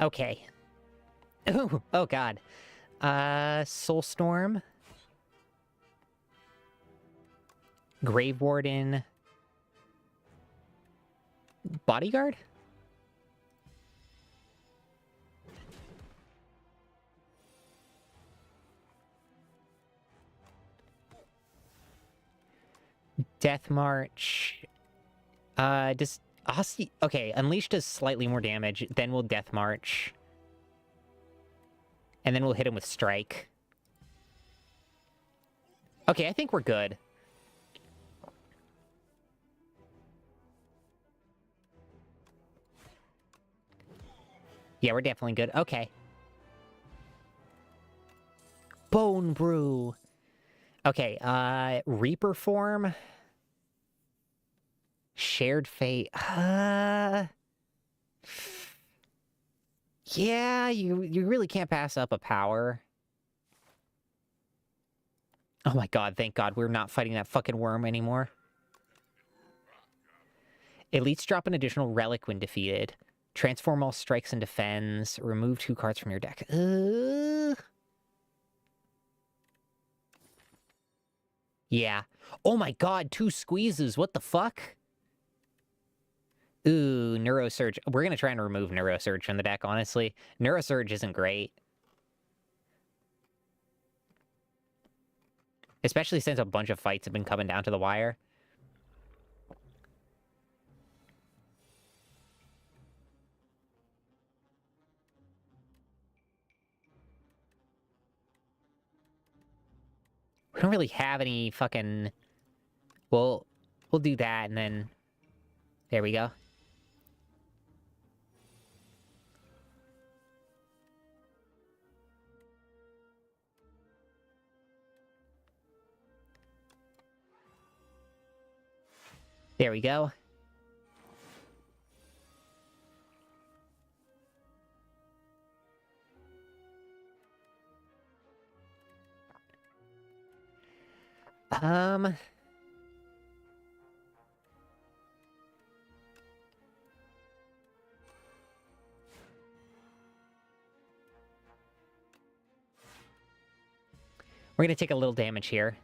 Okay. Ooh, oh god. Soulstorm. Grave Warden. Bodyguard? Death March. Does Osty... okay, Unleash does slightly more damage, then we'll Death March. And then we'll hit him with Strike. Okay, I think we're good. Yeah, we're definitely good. Okay. Bone Brew. Okay, Reaper form. Shared Fate. Yeah, you really can't pass up a power. Oh my god, thank god we're not fighting that fucking worm anymore. Elites drop an additional relic when defeated. Transform all strikes and defends. Remove 2 cards from your deck. Yeah. Oh my god, 2 squeezes. What the fuck? Ooh, Neurosurge. We're gonna try and remove Neurosurge from the deck, honestly. Neurosurge isn't great. Especially since a bunch of fights have been coming down to the wire. We don't really have any fucking... We'll do that, and then... There we go. There we go. We're gonna take a little damage here.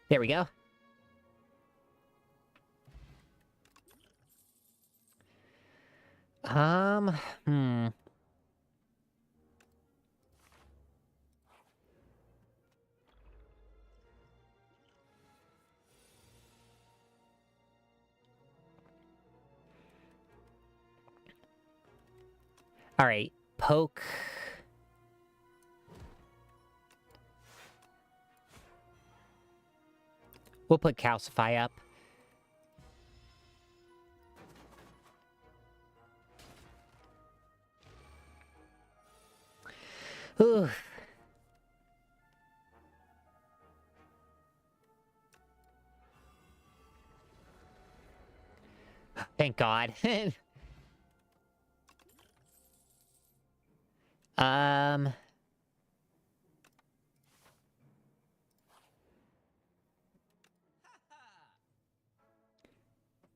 There we go. Hmm. Alright, poke. We'll put Calcify up. Ooh. Thank God.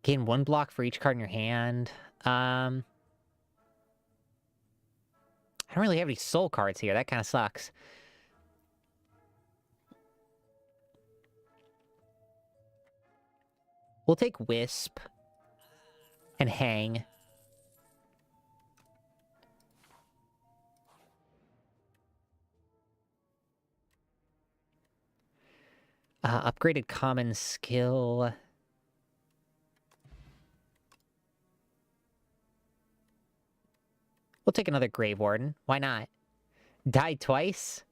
Gain 1 block for each card in your hand. I don't really have any soul cards here. That kind of sucks. We'll take Wisp and Hang. Upgraded common skill. We'll take another Grave Warden. Why not? Died twice?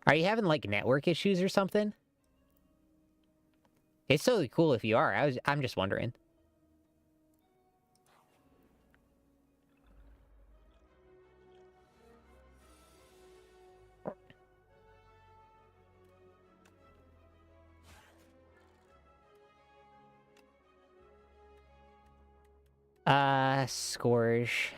Are you having, like, network issues or something? It's totally cool if you are. I'm just wondering. Scourge.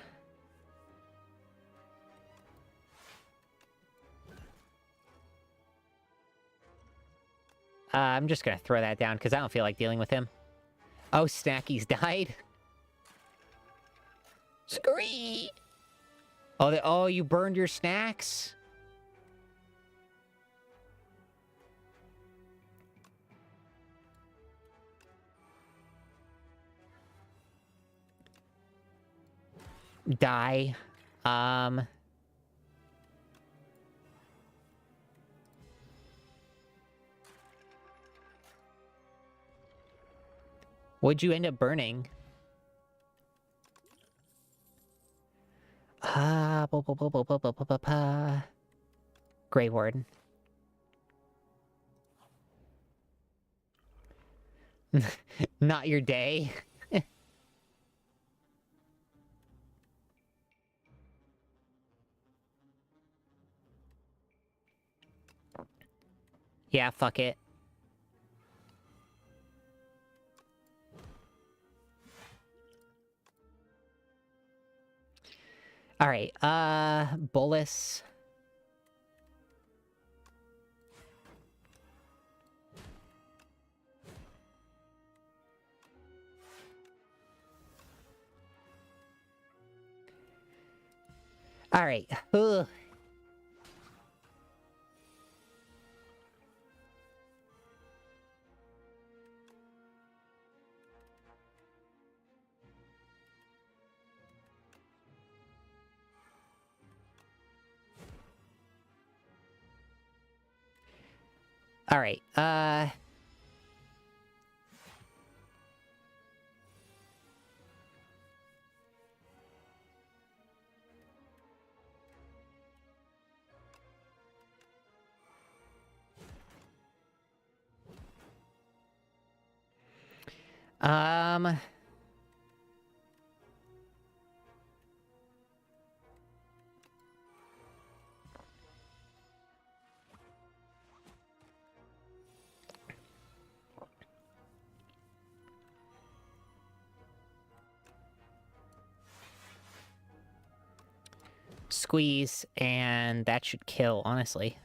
I'm just gonna throw that down, because I don't feel like dealing with him. Oh, Snacky's died. Scree! Oh, you burned your snacks? Die. What'd you end up burning? Grey Warden. Not your day. Yeah, fuck it. Alright, Bolus. Alright. Ugh. Alright, um... Squeeze, and that should kill, honestly.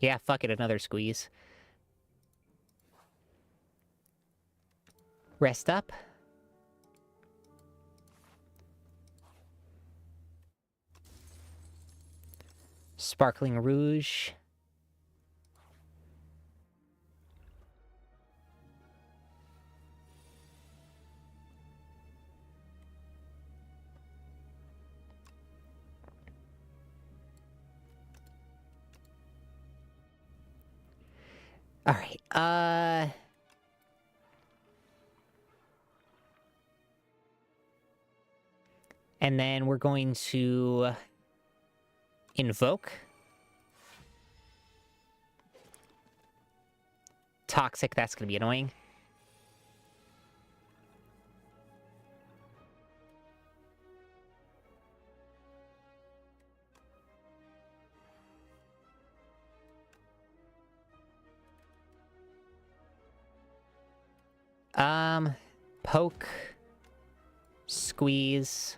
Yeah, fuck it, another squeeze. Rest up. Sparkling Rouge. Alright, and then we're going to invoke. Toxic, that's gonna be annoying. Poke. Squeeze.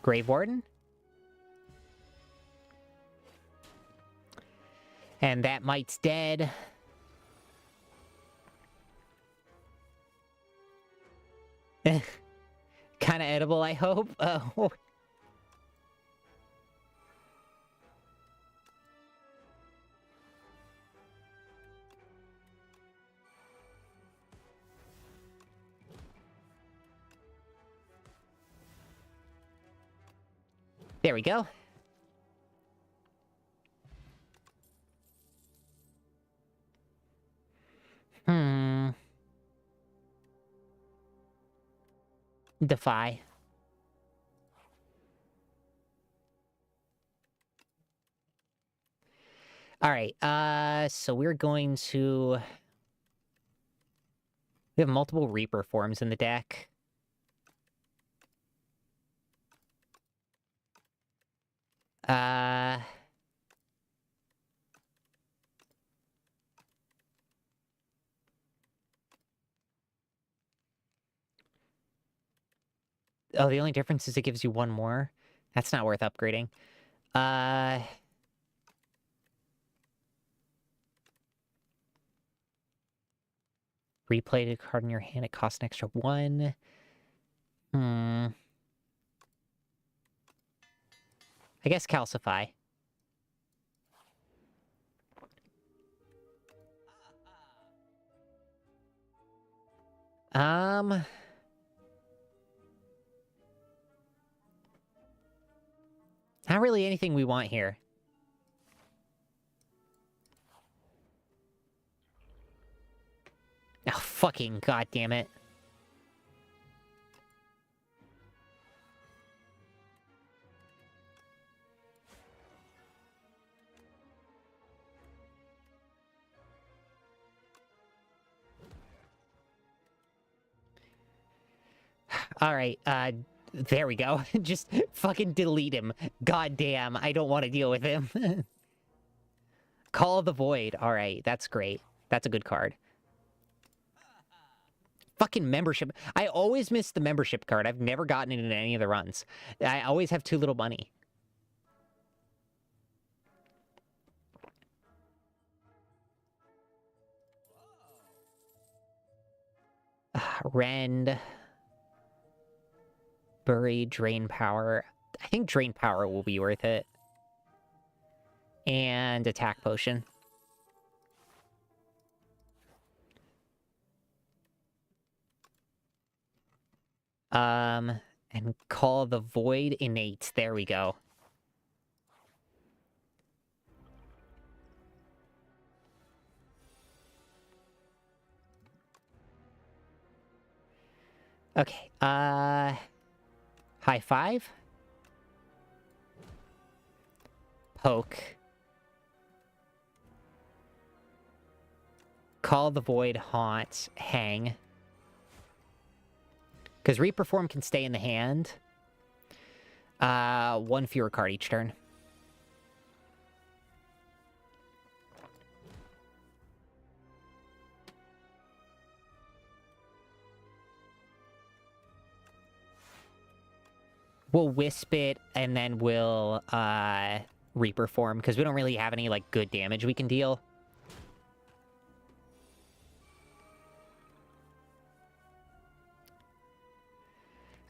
Grave Warden. And that mite's dead. Kind of edible, I hope. Oh. There we go. Defy. Alright, so we're going to... We have multiple Reaper forms in the deck. Oh, the only difference is it gives you one more. That's not worth upgrading. Replay a card in your hand, it costs an extra 1. I guess Calcify. Not really anything we want here. Oh, fucking goddamn it. Alright, there we go. Just fucking delete him. Goddamn, I don't want to deal with him. Call of the Void. Alright, that's great. That's a good card. Fucking membership. I always miss the membership card. I've never gotten it in any of the runs. I always have too little money. Rend. Bury, Drain Power. I think Drain Power will be worth it. And Attack Potion. And Call the Void Innate. There we go. Okay, High Five. Poke. Call the Void, Haunt, Hang. Because Reaper Form can stay in the hand. One fewer card each turn. We'll Wisp it, and then we'll, Reaper Form, because we don't really have any, like, good damage we can deal.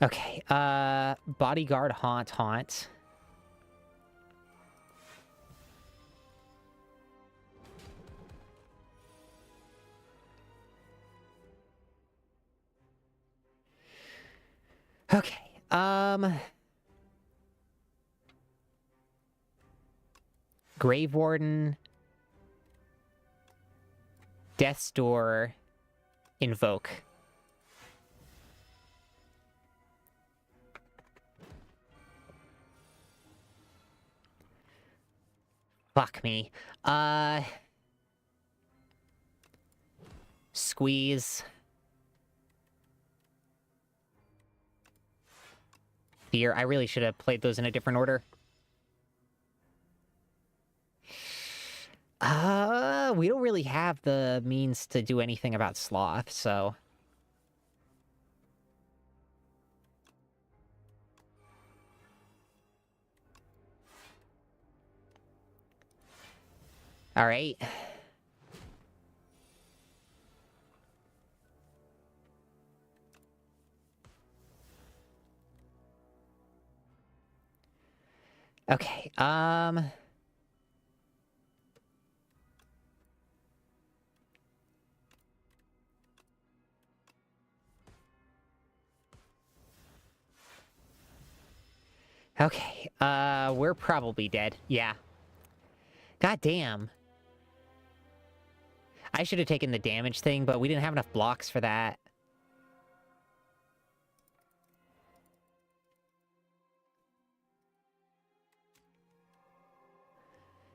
Okay, Bodyguard, Haunt. Okay, Grave Warden, Death's Door, Invoke. Fuck me. Squeeze. Fear. I really should have played those in a different order. We don't really have the means to do anything about Sloth, so... Alright. Okay, Okay, we're probably dead. Yeah. God damn. I should have taken the damage thing, but we didn't have enough blocks for that.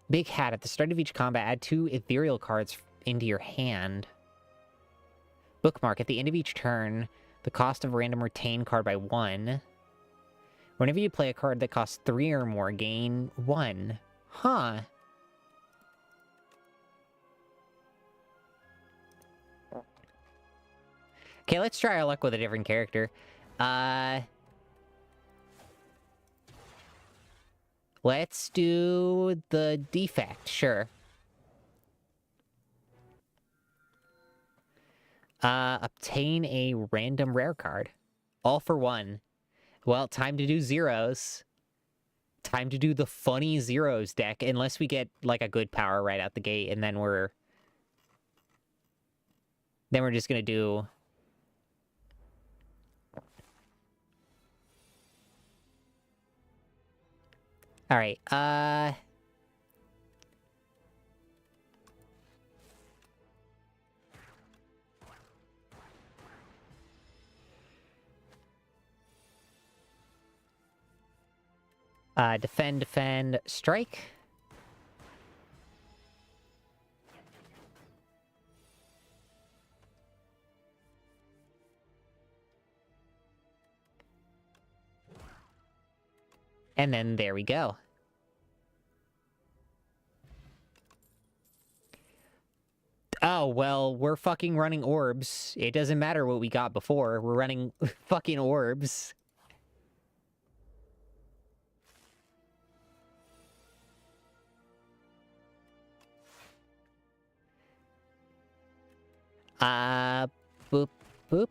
Big Hat. At the start of each combat, add 2 ethereal cards into your hand. Bookmark. At the end of each turn, the cost of a random retain card by 1. Whenever you play a card that costs 3 or more, gain 1. Huh. Okay, let's try our luck with a different character. Let's do the Defect, sure. Obtain a random rare card. All for 1. Well, time to do zeros. Time to do the funny zeros deck, unless we get, like, a good power right out the gate, and then we're... Then we're just gonna do... Alright, defend, strike. And then there we go. Oh, well, we're fucking running orbs. It doesn't matter what we got before. We're running fucking orbs. Boop, boop.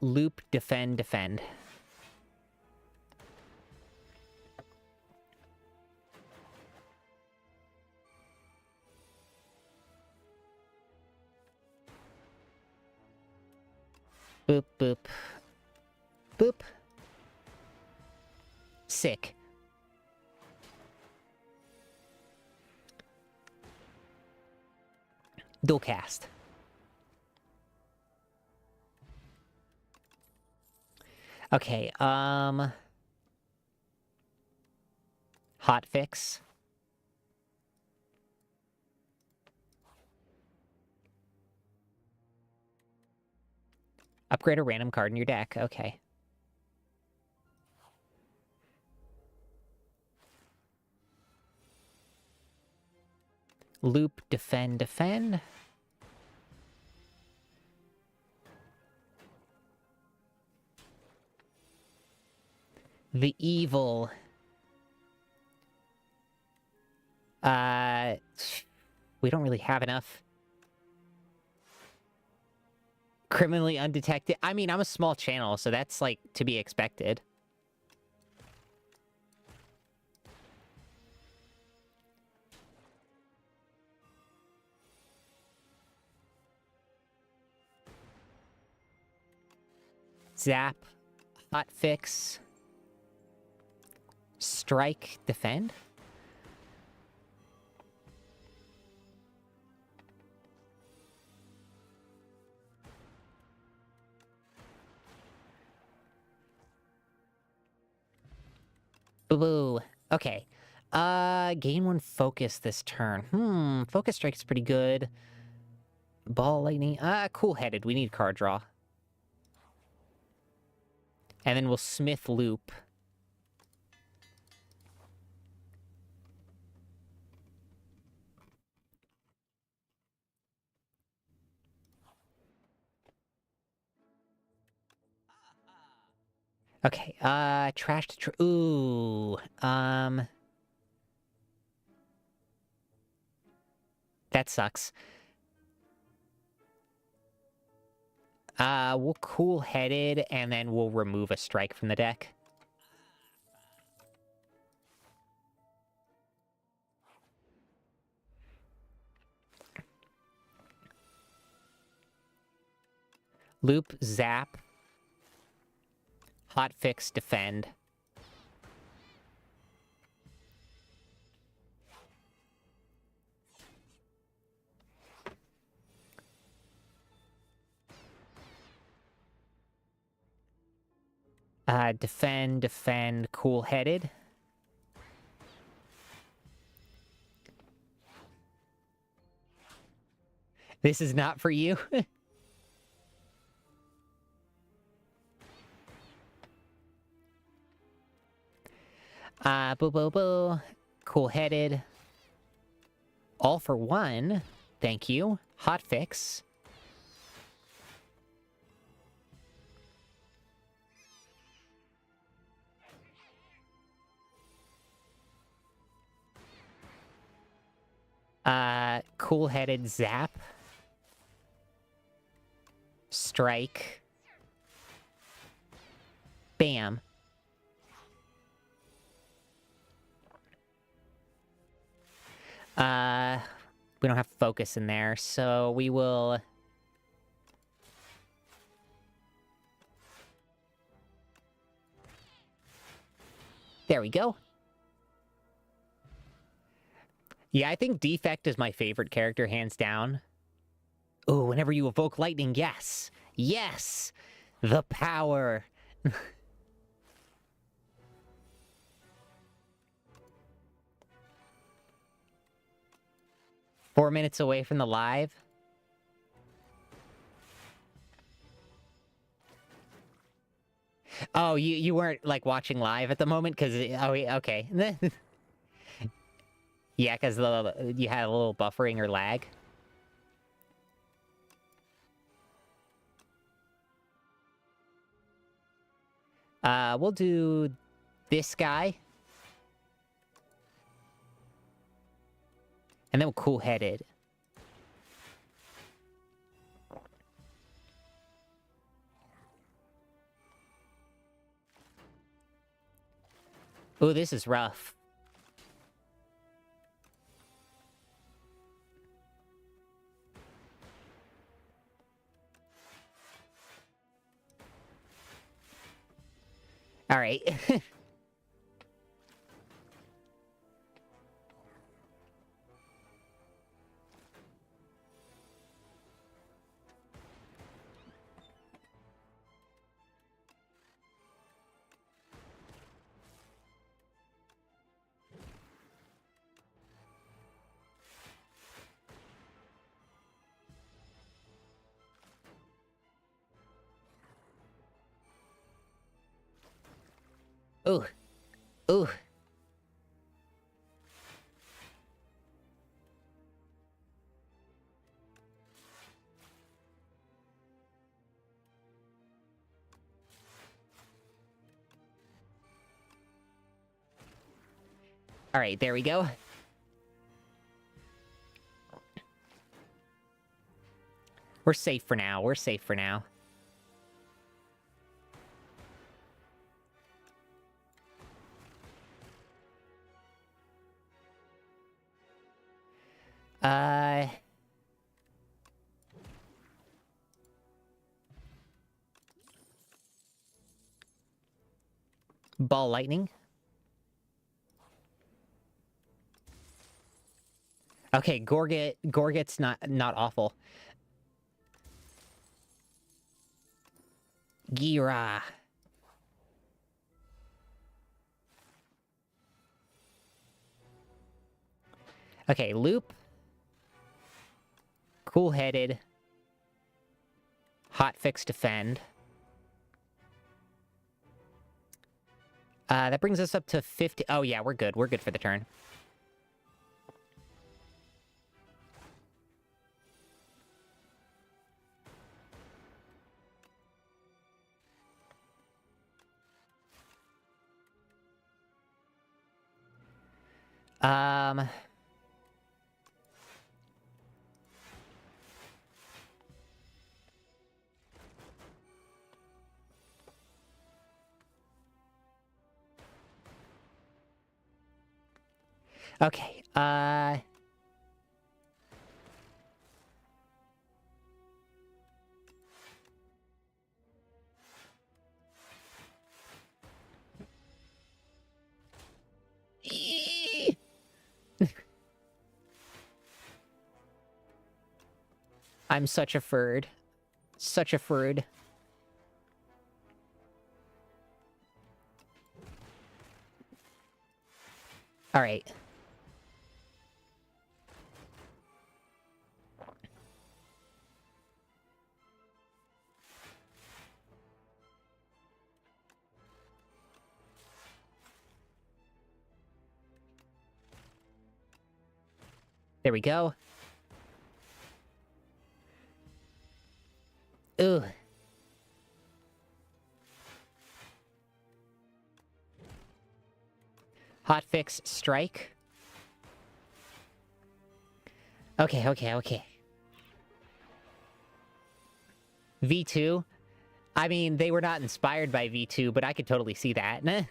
Loop, defend, defend. Boop, boop. Boop. Sick. Dual cast. Okay, hot fix. Upgrade a random card in your deck. Okay. Loop, defend, defend. The evil. We don't really have enough. Criminally undetected. I mean, I'm a small channel, so that's, like, to be expected. Zap. Hot fix. Strike. Defend. Boo-boo. Okay. Gain 1 focus this turn. Focus strike's pretty good. Ball lightning. Cool-headed. We need card draw. And then we'll Smith Loop. Okay, trash to ooh, that sucks. We'll cool-headed, and then we'll remove a strike from the deck. Loop, zap. Hot fix, defend. Defend, defend, cool-headed. This is not for you. Boo, boo, boo. Cool-headed. All for 1. Thank you. Hot fix. Cool-headed zap. Strike. Bam. We don't have focus in there, so we will... There we go. Yeah, I think Defect is my favorite character, hands down. Oh, whenever you evoke lightning, yes! Yes! The power! 4 minutes away from the live. Oh, you weren't, like, watching live at the moment? Because, oh, okay. Yeah, because you had a little buffering or lag. We'll do this guy. And then we'll cool-headed. Oh, this is rough. All right. Ooh. Ooh. All right, there we go. We're safe for now. We're safe for now. Uh... Ball lightning. Okay, Gorget's not awful. Gira. Okay, loop. Cool-headed. Hotfix defend. That brings us up to 50. Oh yeah, we're good. We're good for the turn. Okay, I'm such a furd. Such a furd. Alright. There we go. Ooh. Hotfix strike. Okay, okay, okay. V2? I mean, they were not inspired by V2, but I could totally see that. Nah.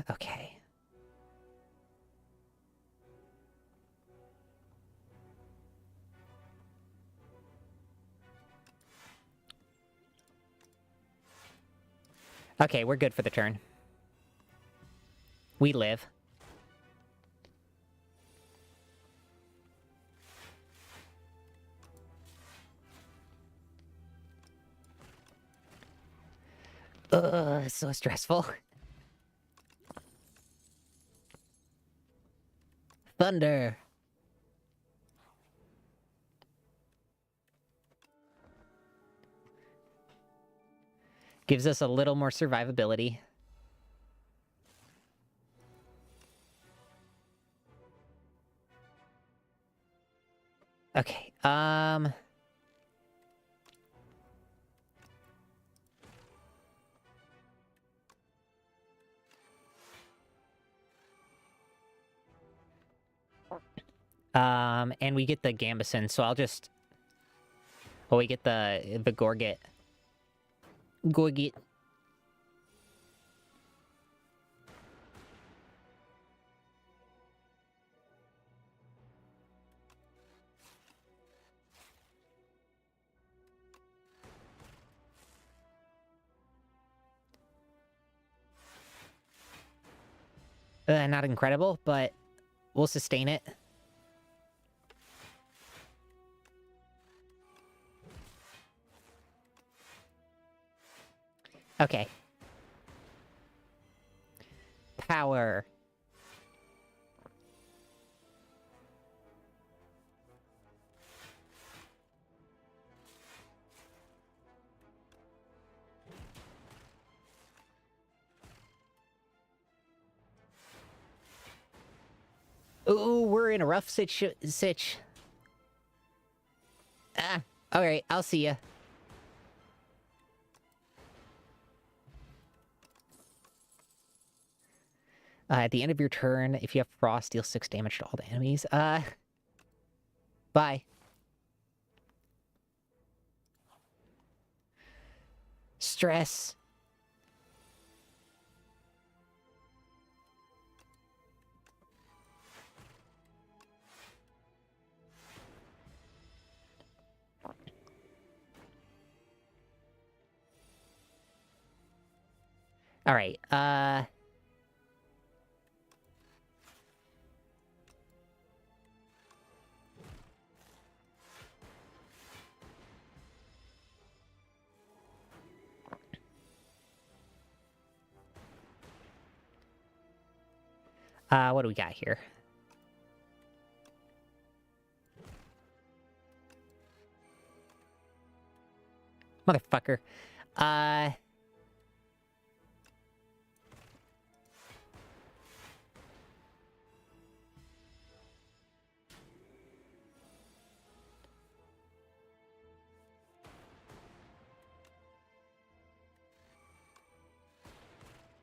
Okay. Okay, we're good for the turn. We live. Ugh, so stressful. Thunder. Gives us a little more survivability. Okay, And we get the Gambison, so I'll just... Oh, we get the Gorget. Gorget. Not incredible, but we'll sustain it. Okay. Power. Ooh, we're in a rough sitch. Ah, alright, I'll see ya. At the end of your turn, if you have Frost, deal 6 damage to all the enemies. Bye. Stress. Alright, what do we got here? Motherfucker.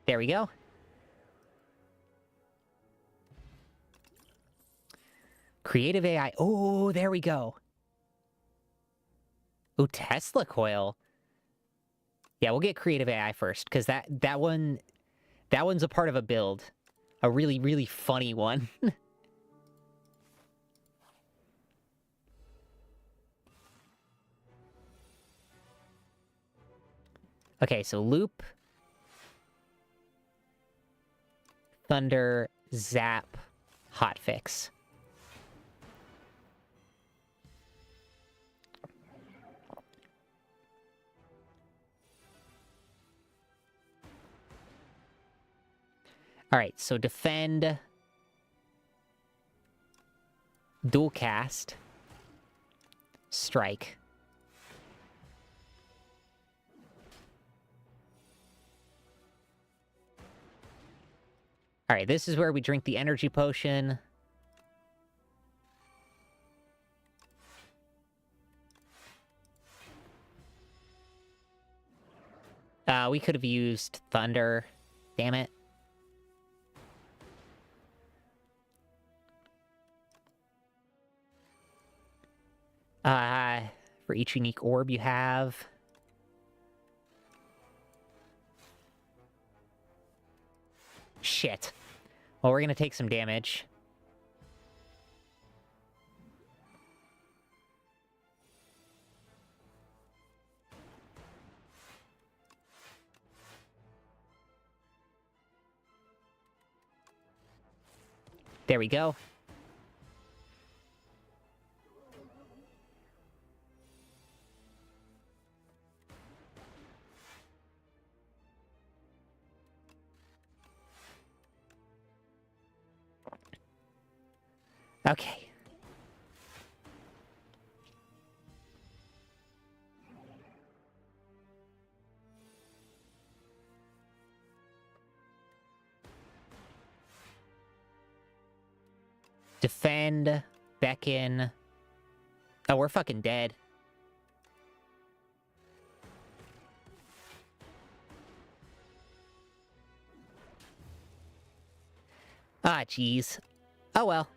There we go. Creative AI. Oh, there we go. Oh, Tesla coil. Yeah, we'll get creative AI first, because that one's a part of a build. A really, really funny one. Okay, so loop. Thunder, zap, hotfix. Alright, so defend. Dual cast. Strike. Alright, this is where we drink the energy potion. We could have used Thunder. Damn it. For each unique orb you have. Shit. Well, we're gonna take some damage. There we go. Okay. Defend, beckon. Oh, we're fucking dead. Ah, jeez. Oh well.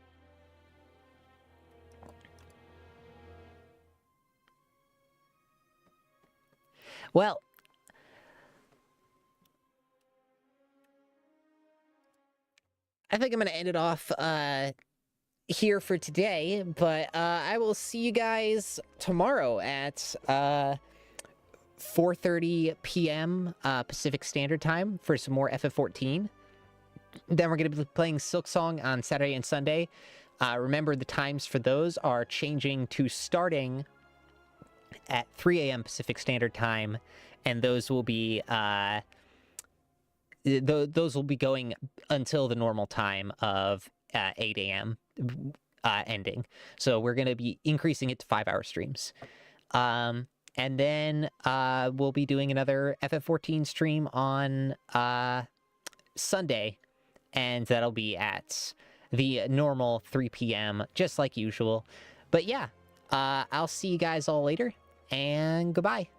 Well, I think I'm going to end it off here for today, but I will see you guys tomorrow at 4:30 p.m. Pacific Standard Time for some more FF14. Then we're going to be playing Silksong on Saturday and Sunday. Remember, the times for those are changing to starting at 3 a.m. Pacific Standard Time, and those will be those will be going until the normal time of 8 a.m. Ending. So we're going to be increasing it to 5-hour streams. And then we'll be doing another FF14 stream on Sunday, and that'll be at the normal 3 p.m., just like usual. But yeah, I'll see you guys all later, and goodbye.